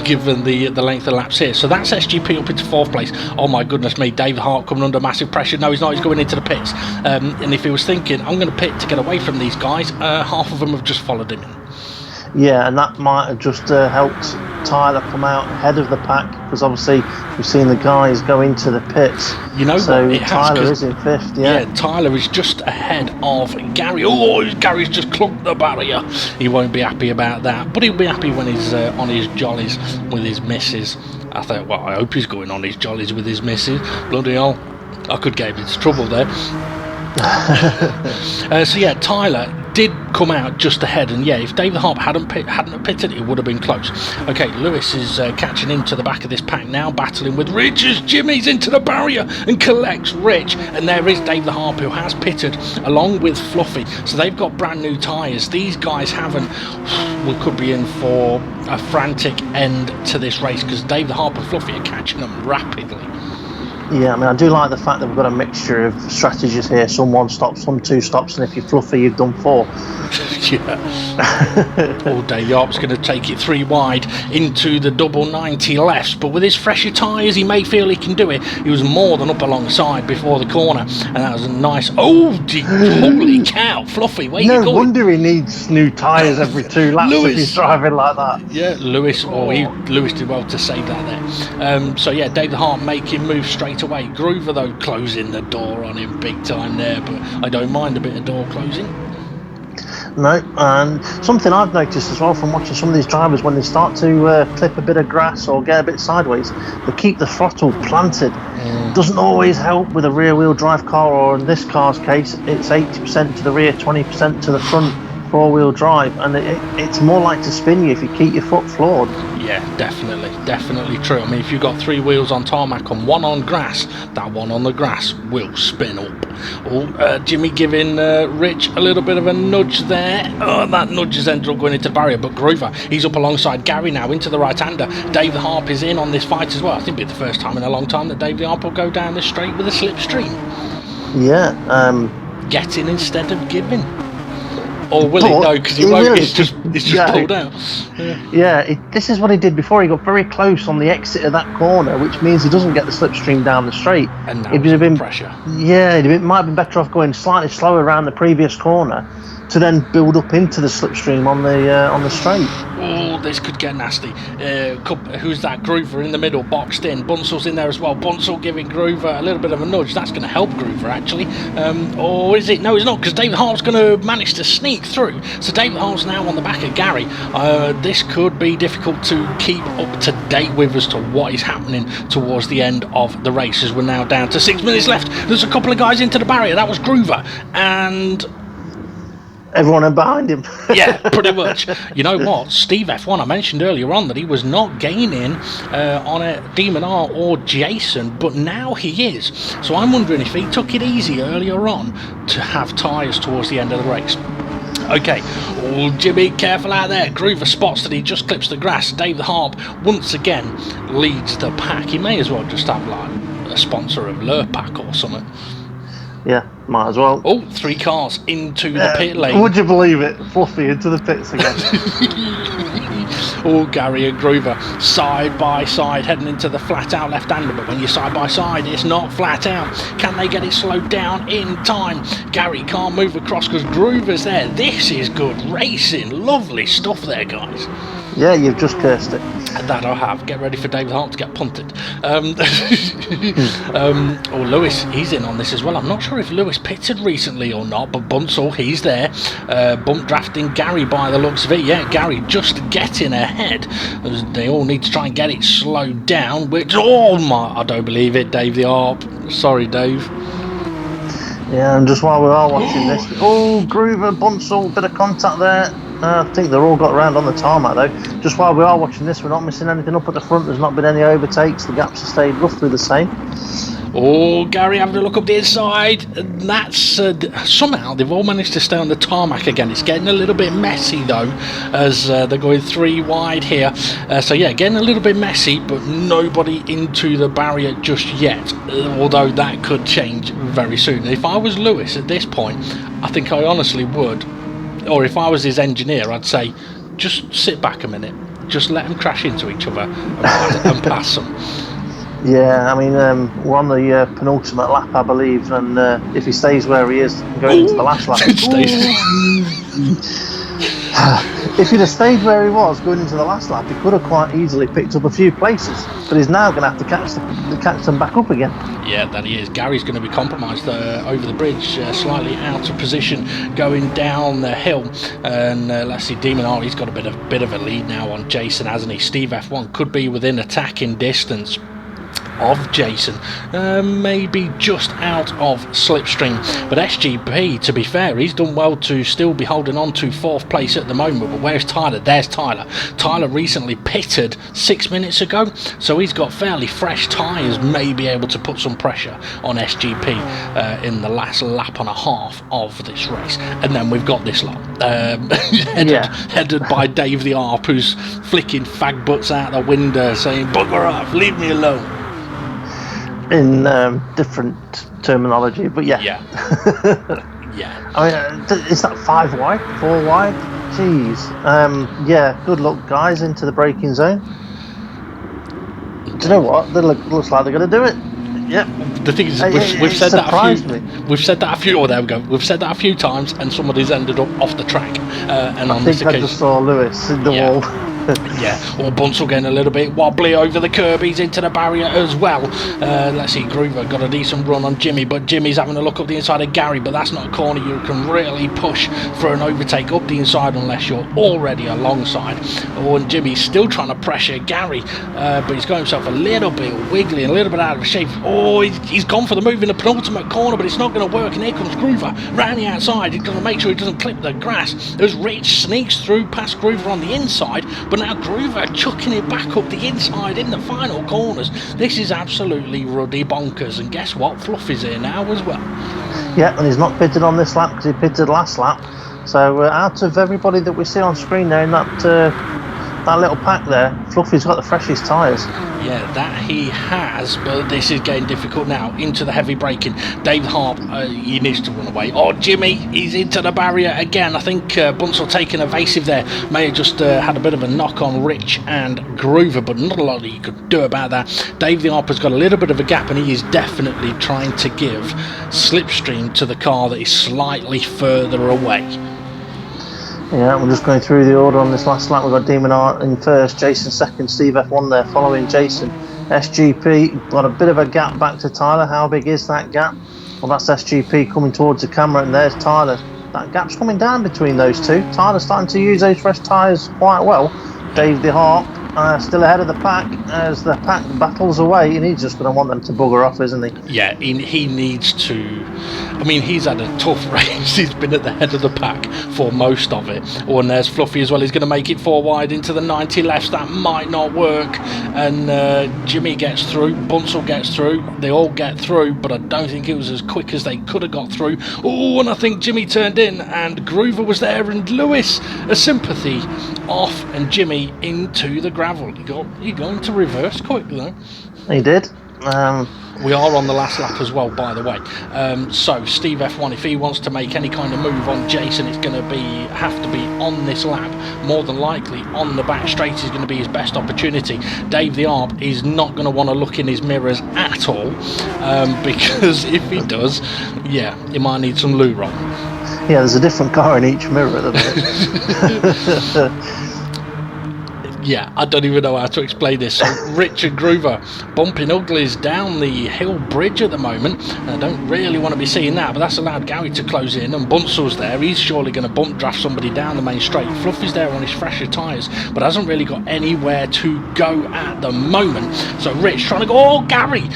Speaker 1: Given the length of laps here, so that's SGP up into 4th place. Oh my goodness me, David Hart coming under massive pressure. No, he's not. He's going into the pits. And if he was thinking, I'm going to pit to get away from these guys, half of them have just followed him in.
Speaker 2: Yeah, and that might have just helped Tyler come out ahead of the pack because obviously we've seen the guys go into the pits.
Speaker 1: You know
Speaker 2: so
Speaker 1: what?
Speaker 2: Tyler is in 5th. Yeah,
Speaker 1: Tyler is just ahead of Gary. Oh, Gary's just clunked the barrier. He won't be happy about that, but he'll be happy when he's on his jollies with his missus. I thought, well, I hope he's going on his jollies with his missus. Bloody hell, I could get him into trouble there. So yeah, Tyler did come out just ahead, and yeah, if David Harp hadn't pitted, it would have been close. Okay, Lewis is catching into the back of this pack now, battling with Rich as Jimmy's into the barrier and collects Rich, and there is David Harp who has pitted along with Fluffy, so they've got brand new tyres. These guys haven't. We could be in for a frantic end to this race because David Harp and Fluffy are catching them rapidly.
Speaker 2: Yeah, I mean, I do like the fact that we've got a mixture of strategies here. Some 1 stops, some 2 stops, and if you're Fluffy, you've done 4.
Speaker 1: Yeah. All day, Yarp's going to take it 3 wide into the double 90 lefts, but with his fresher tyres, he may feel he can do it. He was more than up alongside before the corner, and that was a nice. Oh, holy cow, Fluffy, where you going?
Speaker 2: No wonder he needs new tyres every 2 laps if he's driving like that.
Speaker 1: Yeah, Lewis did well to save that there. So yeah, David Hart making moves straight away. Groover though closing the door on him big time there, but I don't mind a bit of door closing.
Speaker 2: No, and something I've noticed as well from watching some of these drivers, when they start to clip a bit of grass or get a bit sideways, they keep the throttle planted. Doesn't always help with a rear wheel drive car, or in this car's case it's 80% to the rear, 20% to the front, 4-wheel drive, and it's more like to spin you if you keep your foot floored.
Speaker 1: Yeah, definitely true. I mean, if you've got 3 wheels on tarmac and 1 on grass, that 1 on the grass will spin up. Oh, Jimmy giving Rich a little bit of a nudge there. Oh, that nudge has ended up going into the barrier, but Groover, he's up alongside Gary now into the right-hander. David Harp is in on this fight as well. I think it'll be the first time in a long time that David Harp will go down this straight with a slipstream.
Speaker 2: Yeah.
Speaker 1: Getting instead of giving. Or will it? No, because he won't. It's just pulled out.
Speaker 2: This is what he did before. He got very close on the exit of that corner, which means he doesn't get the slipstream down the straight.
Speaker 1: And now he's under pressure.
Speaker 2: Yeah, it might have been better off going slightly slower around the previous corner to then build up into the slipstream on the straight.
Speaker 1: Oh, this could get nasty. Who's that? Groover in the middle, boxed in. Bunsel's in there as well. Bunsel giving Groover a little bit of a nudge. That's going to help Groover, actually. Or is it? No, it's not, because David Hart's going to manage to sneak through. So David Hart's now on the back of Gary. This could be difficult to keep up to date with as to what is happening towards the end of the race, as we're now down to 6 minutes left. There's a couple of guys into the barrier. That was Groover. And
Speaker 2: everyone in behind him.
Speaker 1: Yeah, pretty much. You know what? Steve F1, I mentioned earlier on that he was not gaining on a Demon R or Jason, but now he is. So I'm wondering if he took it easy earlier on to have tyres towards the end of the race. Okay, oh, Jimmy, careful out there. Groover spots that he just clips the grass. David Harp once again leads the pack. He may as well just have like a sponsor of Lurpak or something.
Speaker 2: Yeah, might as well.
Speaker 1: Oh, 3 cars into the pit lane.
Speaker 2: Would you believe it? Fluffy into the pits again.
Speaker 1: Oh, Gary and Groover side by side heading into the flat out left hander, but when you're side by side it's not flat out. Can they get it slowed down in time? Gary can't move across because Groover's there. This is good racing. Lovely stuff there, guys.
Speaker 2: Yeah, you've just cursed it.
Speaker 1: That I have. Get ready for David Hart to get punted. Lewis, he's in on this as well. I'm not sure if Lewis pitted recently or not, but Bunsel, he's there. Bump drafting Gary by the looks of it. Yeah, Gary just getting ahead. They all need to try and get it slowed down, which, I don't believe it, Dave the Harp. Sorry, Dave.
Speaker 2: Yeah, and just while we are watching this, Groover, Bunsel, bit of contact there. I think they're all got around on the tarmac though. Just while we are watching this, we're not missing anything up at the front. There's not been any overtakes. The gaps have stayed roughly the same.
Speaker 1: Oh, Gary having a look up the inside. That's somehow they've all managed to stay on the tarmac again. It's getting a little bit messy though, as they're going 3 wide here. So yeah, getting a little bit messy, but nobody into the barrier just yet. Although that could change very soon. If I was Lewis at this point, I think I honestly would. Or if I was his engineer, I'd say, just sit back a minute, just let them crash into each other and pass them.
Speaker 2: Yeah, I mean, we're on the penultimate lap, I believe, and if he stays where he is going into the last lap... If he'd have stayed where he was going into the last lap, he could have quite easily picked up a few places, but he's now going to have to catch them back up again.
Speaker 1: Yeah, that he is. Gary's going to be compromised over the bridge, slightly out of position, going down the hill. And let's see, Demon he's got a bit of a lead now on Jason, hasn't he? Steve F1 could be within attacking distance of Jason, maybe just out of slipstream, but SGP, to be fair, he's done well to still be holding on to 4th place at the moment. But where's Tyler? There's Tyler. Tyler recently pitted 6 minutes ago, so he's got fairly fresh tyres, may be able to put some pressure on SGP in the last lap and a half of this race. And then we've got this lot headed by Dave the Arp, who's flicking fag butts out the window saying, "Bugger off, leave me alone."
Speaker 2: In different terminology, but yeah.
Speaker 1: Yeah.
Speaker 2: I mean, is that 5 wide, 4 wide? Jeez. Yeah. Good luck, guys, into the braking zone. Do you know what? Looks like they're going to do it. Yep.
Speaker 1: The thing is, we've said that a few. Oh, there we go. We've said that a few times, and somebody's ended up off the track. And on this occasion,
Speaker 2: I just saw Lewis in the wall.
Speaker 1: Yeah, or Bunsell getting a little bit wobbly over the curb. He's into the barrier as well. Let's see, Groover got a decent run on Jimmy, but Jimmy's having a look up the inside of Gary, but that's not a corner you can really push for an overtake up the inside unless you're already alongside. Oh, and Jimmy's still trying to pressure Gary, but he's got himself a little bit wiggly, a little bit out of shape. Oh, he's gone for the move in the penultimate corner, but it's not going to work, and here comes Groover round the outside. He's going to make sure he doesn't clip the grass as Rich sneaks through past Groover on the inside, but now Groover chucking it back up the inside in the final corners. This is absolutely ruddy bonkers, and guess what? Fluffy's here now as well.
Speaker 2: Yeah, and he's not pitted on this lap because he pitted last lap. So out of everybody that we see on screen there in that little pack there, Fluffy's got the freshest tyres.
Speaker 1: Yeah, that he has, but this is getting difficult now. Into the heavy braking. Dave Harp, he needs to run away. Oh, Jimmy, he's into the barrier again. I think Bunsell taking evasive there. May have just had a bit of a knock on Rich and Groover, but not a lot that you could do about that. Dave the Harp has got a little bit of a gap, and he is definitely trying to give slipstream to the car that is slightly further away.
Speaker 2: Yeah, we're just going through the order on this last lap. We've got Demon Art in first, Jason second, Steve F1 there following Jason. SGP got a bit of a gap back to Tyler. How big is that gap? Well, that's SGP coming towards the camera, and there's Tyler. That gap's coming down between those two. Tyler's starting to use those fresh tyres quite well. Dave the Harp still ahead of the pack as the pack battles away, and he's just going to want them to bugger off, isn't he?
Speaker 1: Yeah, he needs to. I mean, he's had a tough race. He's been at the head of the pack for most of it. Oh, and there's Fluffy as well. He's going to make it 4 wide into the 90 lefts. That might not work. And Jimmy gets through. Bunsell gets through. They all get through, but I don't think it was as quick as they could have got through. Oh, and I think Jimmy turned in, and Groover was there, and Lewis, a sympathy off, and Jimmy into the gravel. You going to reverse quick though?
Speaker 2: He did.
Speaker 1: We are on the last lap as well, by the way. So Steve F1, if he wants to make any kind of move on Jason, it's going to have to be on this lap. More than likely on the back straight is going to be his best opportunity. Dave the Arp is not going to want to look in his mirrors at all, because if he does, yeah, he might need some loo roll.
Speaker 2: Yeah, there's a different car in each mirror at the minute.
Speaker 1: Yeah, I don't even know how to explain this. So Richard Groover bumping uglies down the hill bridge at the moment. I don't really want to be seeing that, but that's allowed Gary to close in, and Bunsell's there. He's surely going to bump draft somebody down the main straight. Fluffy's there on his fresher tyres, but hasn't really got anywhere to go at the moment. So Rich trying to go, oh, Gary!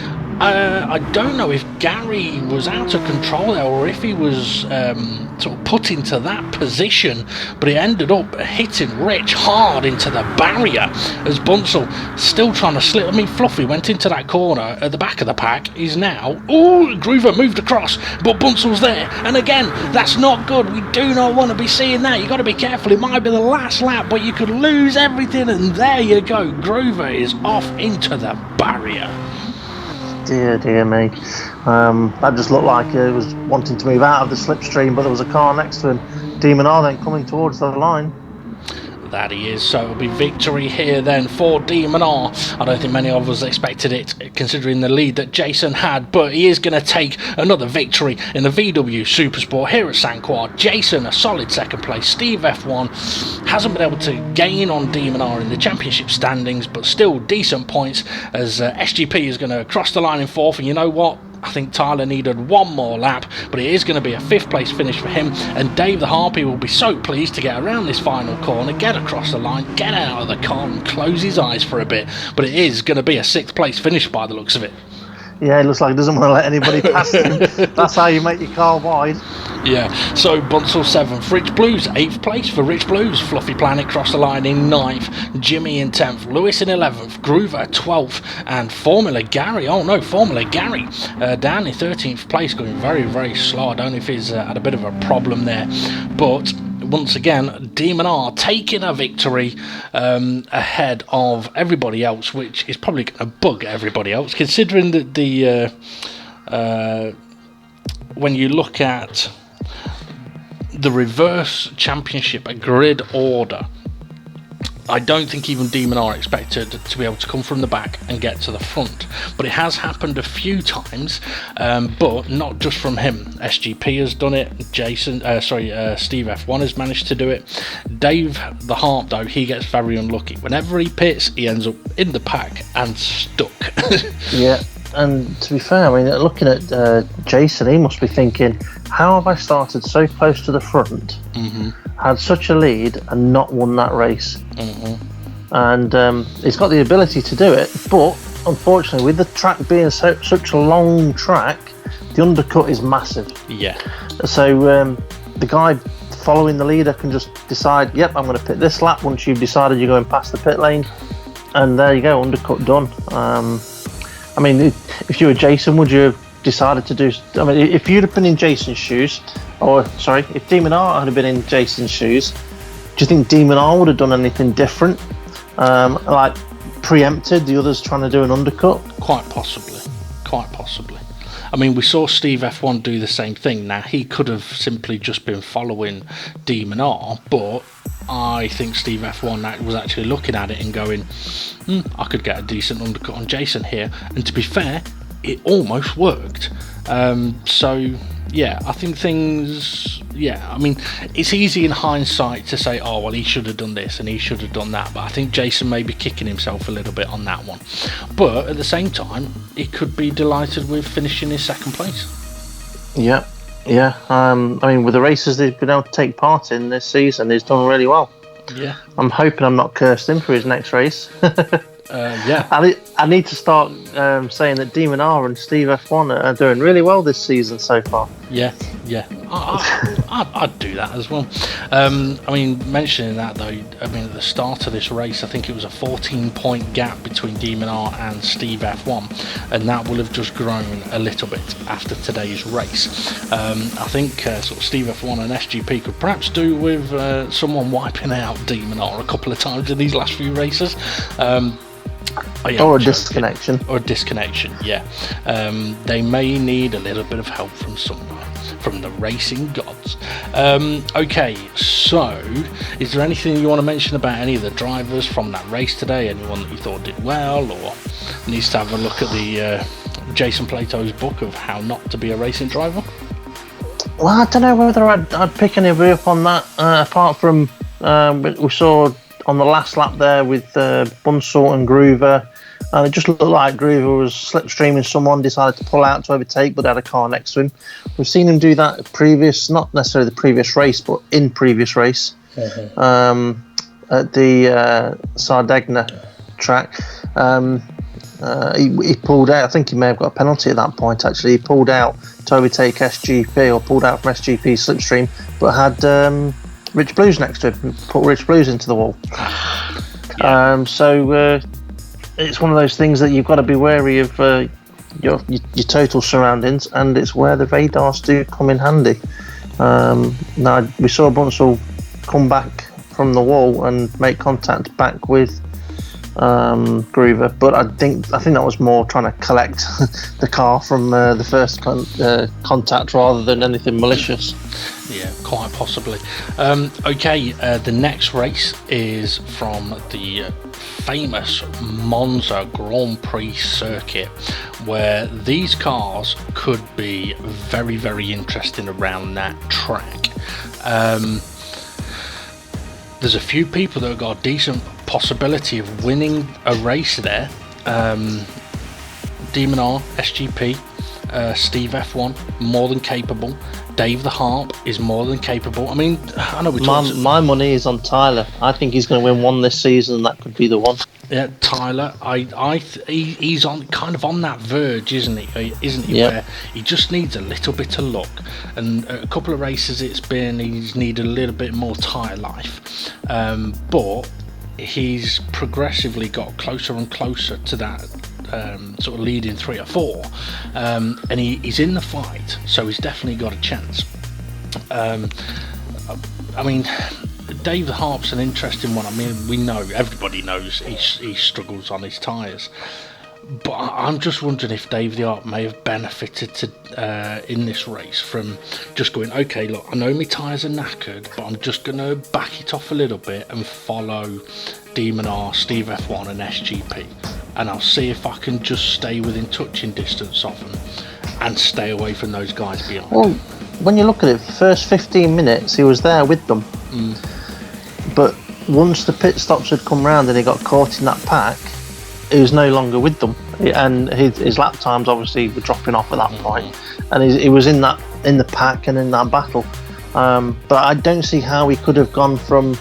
Speaker 1: I don't know if Gary was out of control there or if he was sort of put into that position, but it ended up hitting Rich hard into the barrier as Bunsell still trying to slip. I mean, Fluffy went into that corner at the back of the pack. He's now... Oh, Groover moved across, but Bunsell's there. And again, that's not good. We do not want to be seeing that. You've got to be careful. It might be the last lap, but you could lose everything. And there you go. Groover is off into the barrier.
Speaker 2: Dear me. That just looked like it was wanting to move out of the slipstream, but there was a car next to him. Demon R then coming towards the line.
Speaker 1: That he is, so it'll be victory here then for Demon R. I don't think many of us expected it, considering the lead that Jason had, but he is going to take another victory in the VW Supersport here at St. Croix. Jason, a solid second place. Steve F1 hasn't been able to gain on Demon R in the championship standings, but still decent points as SGP is going to cross the line in fourth, and you know what? I think Tyler needed one more lap, but it is going to be a fifth place finish for him, and Dave the Harpy will be so pleased to get around this final corner, get across the line, get out of the car and close his eyes for a bit, but it is going to be a sixth place finish by the looks of it.
Speaker 2: Yeah, it looks like he doesn't want to let anybody past him. That's how you make your car wide.
Speaker 1: Yeah, so Bunsell 7th, Rich Blues 8th place for Rich Blues, Fluffy Planet crossed the line in 9th, Jimmy in 10th, Lewis in 11th, Groover 12th, and Formula Gary down in 13th place, going very, very slow. I don't know if he's had a bit of a problem there, but once again, Demon R taking a victory ahead of everybody else, which is probably going to bug everybody else, considering that when you look at the reverse championship, a grid order, I don't think even Demon R expected to be able to come from the back and get to the front, but it has happened a few times, but not just from him. SGP has done it, Steve F1 has managed to do it. Dave the Harp, though, he gets very unlucky. Whenever he pits, he ends up in the pack and stuck.
Speaker 2: Yeah, and to be fair, I mean, looking at Jason, he must be thinking, how have I started so close to the front, had such a lead and not won that race? And he's got the ability to do it, but unfortunately with the track being such a long track, the undercut is massive.
Speaker 1: Yeah.
Speaker 2: So the guy following the leader can just decide, yep, I'm going to pit this lap once you've decided you're going past the pit lane, and there you go, undercut done. I mean, if you were Jason, would you have decided to do... I mean, if you'd have been in Jason's shoes, if Demon R had been in Jason's shoes, do you think Demon R would have done anything different? Like preempted the others trying to do an undercut? Quite possibly.
Speaker 1: I mean, we saw Steve F1 do the same thing. Now, he could have simply just been following Demon R, but I think Steve F1 was actually looking at it and going, I could get a decent undercut on Jason here. And to be fair, it almost worked. So, yeah, I think things... Yeah, I mean, it's easy in hindsight to say, oh, well, he should have done this and he should have done that. But I think Jason may be kicking himself a little bit on that one. But at the same time, he could be delighted with finishing in second place.
Speaker 2: Yeah. I mean, with the races they've been able to take part in this season, he's done really well.
Speaker 1: Yeah.
Speaker 2: I'm hoping I'm not cursed him for his next race.
Speaker 1: Yeah.
Speaker 2: I need to start saying that Demon R and Steve F1 are doing really well this season so far.
Speaker 1: Yeah. I'd do that as well. I mean, mentioning that though, I mean, at the start of this race, I think it was a 14-point gap between Demon R and Steve F1, and that will have just grown a little bit after today's race. I think sort of Steve F1 and SGP could perhaps do with someone wiping out Demon R a couple of times in these last few races.
Speaker 2: Or a disconnection.
Speaker 1: Yeah. They may need a little bit of help from somewhere, from the racing gods. Okay, so is there anything you want to mention about any of the drivers from that race today? Anyone that you thought did well, or needs to have a look at the Jason Plato's book of how not to be a racing driver?
Speaker 2: Well, I don't know whether I'd pick anybody up on that, apart from we saw on the last lap there with Bunsell and Groover. It just looked like Groover was slipstreaming someone, decided to pull out to overtake, but had a car next to him. We've seen him do that not necessarily the previous race, but in previous race at the Sardegna track. He pulled out. I think he may have got a penalty at that point. Actually, he pulled out to overtake SGP, or pulled out from SGP slipstream, but had Rich Blues next to him. Put Rich Blues into the wall. Yeah. So it's one of those things that you've got to be wary of your total surroundings, and it's where the radars do come in handy. Now we saw Bunsell come back from the wall and make contact back with Groover, but I think that was more trying to collect the car from the first contact rather than anything malicious.
Speaker 1: Yeah, quite possibly. Okay, the next race is from the famous Monza Grand Prix circuit, where these cars could be very, very interesting around that track. There's a few people that have got a decent possibility of winning a race there. Demon R, SGP, Steve F1, more than capable. Dave the Harp is more than capable. I mean, I know
Speaker 2: my money is on Tyler. I think he's going to win one this season, and that could be the one.
Speaker 1: Yeah, Tyler, he's on kind of on that verge, isn't he?
Speaker 2: Yep.
Speaker 1: Where he just needs a little bit of luck, and a couple of races he's needed a little bit more tyre life, but he's progressively got closer and closer to that sort of leading 3 or 4, and he's in the fight, so he's definitely got a chance. I mean, Dave the Harp's an interesting one. I mean, everybody knows he struggles on his tyres, but I'm just wondering if Dave the Harp may have benefited in this race from just going, okay, look, I know my tyres are knackered, but I'm just going to back it off a little bit and follow Demon R, Steve F1 and SGP, and I'll see if I can just stay within touching distance of them and stay away from those guys behind.
Speaker 2: Well, when you look at it, first 15 minutes he was there with them, but once the pit stops had come round and he got caught in that pack, he was no longer with them, and his lap times obviously were dropping off at that point, and he was in the pack and in that battle, but I don't see how he could have gone from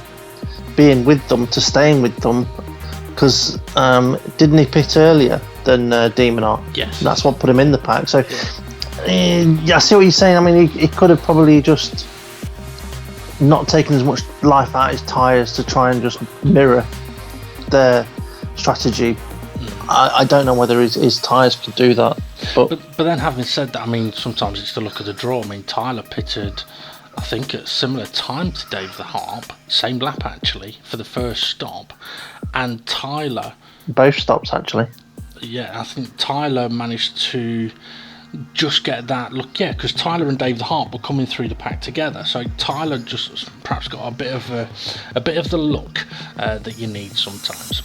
Speaker 2: being with them to staying with them, because didn't he pit earlier than Demon R?
Speaker 1: Yes.
Speaker 2: That's what put him in the pack. So yeah, I see what you're saying. I mean, he could have probably just not taken as much life out of his tyres to try and just mirror their strategy. I don't know whether his tyres could do that. But
Speaker 1: then, having said that, I mean, sometimes it's the look of the draw. I mean, Tyler pitted, I think, at similar time to Dave the Harp, same lap actually, for the first stop, and Tyler...
Speaker 2: Both stops actually.
Speaker 1: Yeah, I think Tyler managed to just get that look, yeah, because Tyler and Dave the Harp were coming through the pack together, so Tyler just perhaps got a bit of the look that you need sometimes.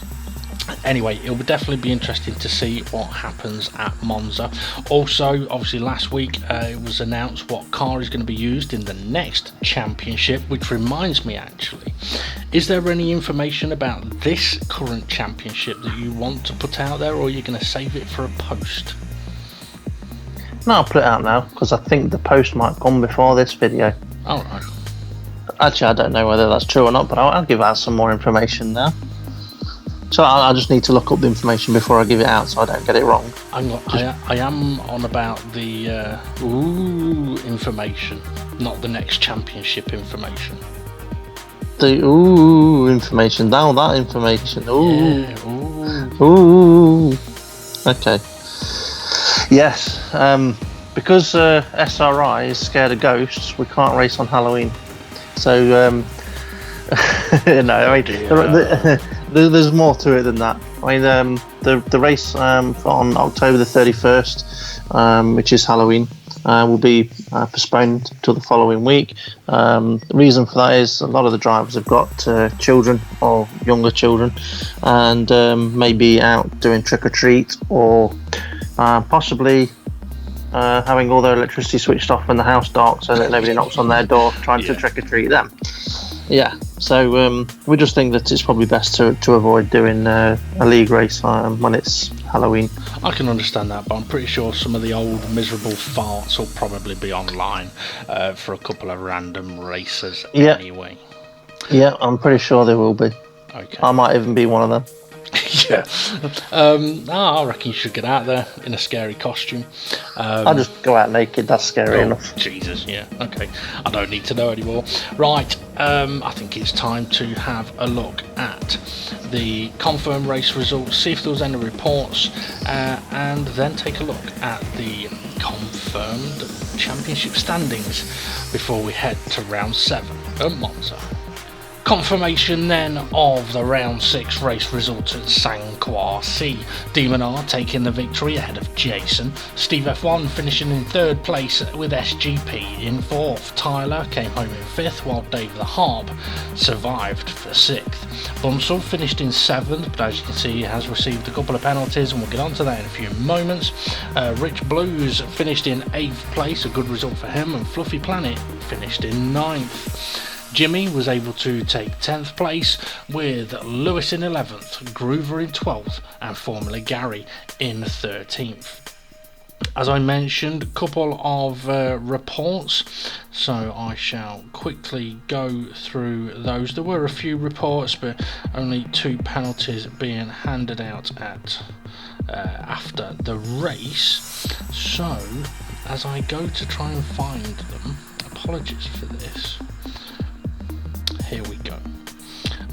Speaker 1: Anyway, it will definitely be interesting to see what happens at Monza. Also, obviously last week it was announced what car is going to be used in the next championship, which reminds me actually, is there any information about this current championship that you want to put out there, or are you going to save it for a post?
Speaker 2: No, I'll put it out now, because I think the post might come before this video.
Speaker 1: Alright.
Speaker 2: Actually, I don't know whether that's true or not, but I'll give out some more information now. So I just need to look up the information before I give it out, so I don't get it wrong.
Speaker 1: I am on about the information, not the next championship information.
Speaker 2: The information, down that information.
Speaker 1: Yeah,
Speaker 2: ooh. Okay. Yes, because SRI is scared of ghosts, we can't race on Halloween. So, no, I mean, there's more to it than that. I mean, the race on October the 31st, which is Halloween, will be postponed till the following week. The reason for that is a lot of the drivers have got children or younger children, and may be out doing trick or treat, or possibly having all their electricity switched off when the house dark, so that nobody knocks on their door trying to trick or treat them. Yeah, so we just think that it's probably best to avoid doing a league race when it's Halloween.
Speaker 1: I can understand that, but I'm pretty sure some of the old miserable farts will probably be online for a couple of random races anyway.
Speaker 2: Yeah, I'm pretty sure they will be.
Speaker 1: Okay.
Speaker 2: I might even be one of them.
Speaker 1: Yeah. I reckon you should get out there in a scary costume.
Speaker 2: I'll just go out naked, that's scary enough.
Speaker 1: Jesus, yeah, okay. I don't need to know anymore. Right, I think it's time to have a look at the confirmed race results, see if there was any reports, and then take a look at the confirmed championship standings before we head to round 7 at Monza. Confirmation then of the round 6 race results at Croix. Demon R taking the victory ahead of Jason. Steve F1 finishing in 3rd place with SGP in 4th. Tyler came home in 5th while Dave the Harp survived for 6th. Bunsell finished in 7th, but as you can see he has received a couple of penalties and we'll get onto that in a few moments. Rich Blues finished in 8th place, a good result for him, and Fluffy Planet finished in 9th. Jimmy was able to take 10th place with Lewis in 11th, Groover in 12th and Formula Gary in 13th. As I mentioned, a couple of reports, so I shall quickly go through those. There were a few reports, but only 2 penalties being handed out at after the race. So, as I go to try and find them, apologies for this. Here we go.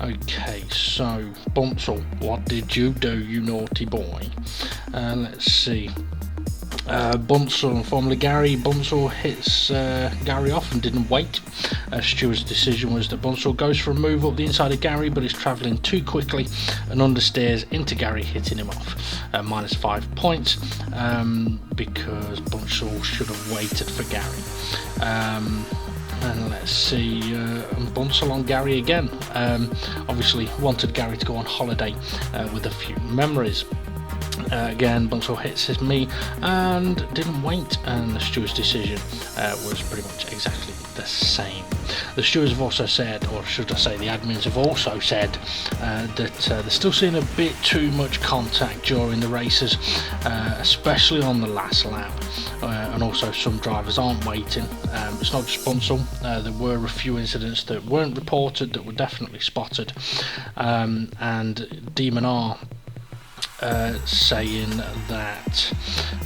Speaker 1: Okay, so Bunsell, what did you do, you naughty boy? Let's see. Bunsell and Formula Gary. Bunsell hits Gary off and didn't wait. Stewart's decision was that Bunsell goes for a move up the inside of Gary, but is travelling too quickly and understeers into Gary, hitting him off. -5 points because Bunsell should have waited for Gary. And let's see, Bunsell on Gary again. Obviously wanted Gary to go on holiday with a few memories. Again, Bunsell hits me and didn't wait, and the steward's decision was pretty much exactly the same. The stewards have also said, or should I say the admins have also said, that they're still seeing a bit too much contact during the races, especially on the last lap, and also some drivers aren't waiting. It's not just Bunsell, there were a few incidents that weren't reported that were definitely spotted, and Demon R saying that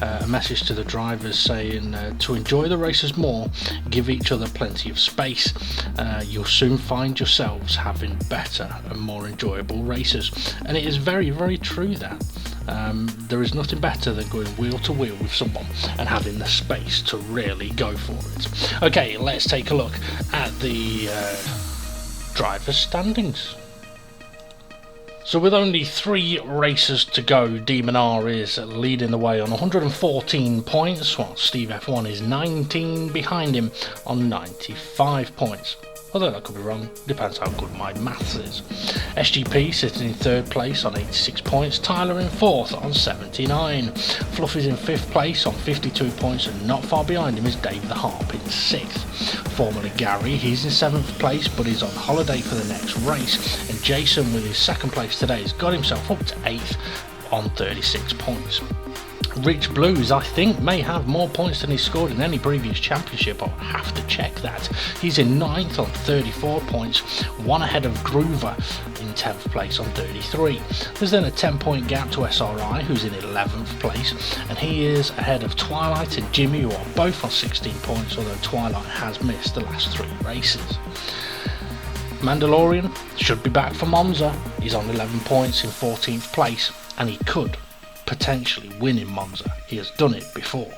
Speaker 1: a message to the drivers saying to enjoy the races more, give each other plenty of space, you'll soon find yourselves having better and more enjoyable races. And it is very, very true that there is nothing better than going wheel to wheel with someone and having the space to really go for it. Okay, let's take a look at the drivers' standings. So with only 3 races to go, Demon R is leading the way on 114 points, while Steve F1 is 19 behind him on 95 points. Although that could be wrong, depends how good my maths is. SGP sitting in 3rd place on 86 points, Tyler in 4th on 79. Fluffy's in 5th place on 52 points, and not far behind him is Dave the Harp in 6th. Formula Gary, he's in 7th place but he's on holiday for the next race, and Jason with his 2nd place today has got himself up to 8th on 36 points. Rich Blues, I think, may have more points than he scored in any previous championship. I'll have to check that. He's in 9th on 34 points, 1 ahead of Groover in 10th place on 33. There's then a 10-point gap to SRI, who's in 11th place, and he is ahead of Twilight and Jimmy, who are both on 16 points, although Twilight has missed the last 3 races. Mandalorian should be back for Monza. He's on 11 points in 14th place, and he could potentially win in Monza. He has done it before,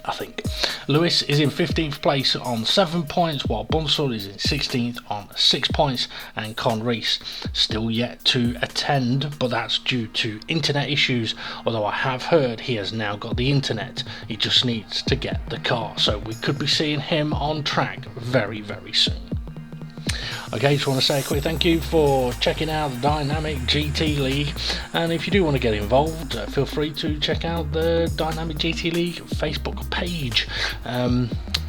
Speaker 1: I think. Lewis is in 15th place on 7 points, while Bunsell is in 16th on 6 points, and Con Reese still yet to attend, but that's due to internet issues, although I have heard he has now got the internet. He just needs to get the car, so we could be seeing him on track very, very soon. Okay, just want to say a quick thank you for checking out the Dynamic GT League, and if you do want to get involved, feel free to check out the Dynamic GT League Facebook page.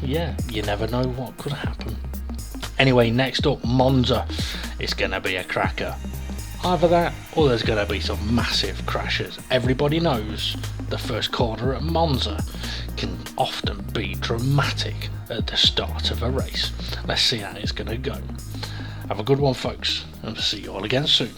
Speaker 1: Yeah, you never know what could happen. Anyway, next up, Monza. It's going to be a cracker. Either that, or there's going to be some massive crashes. Everybody knows the first corner at Monza can often be dramatic at the start of a race. Let's see how it's going to go. Have a good one, folks, and see you all again soon.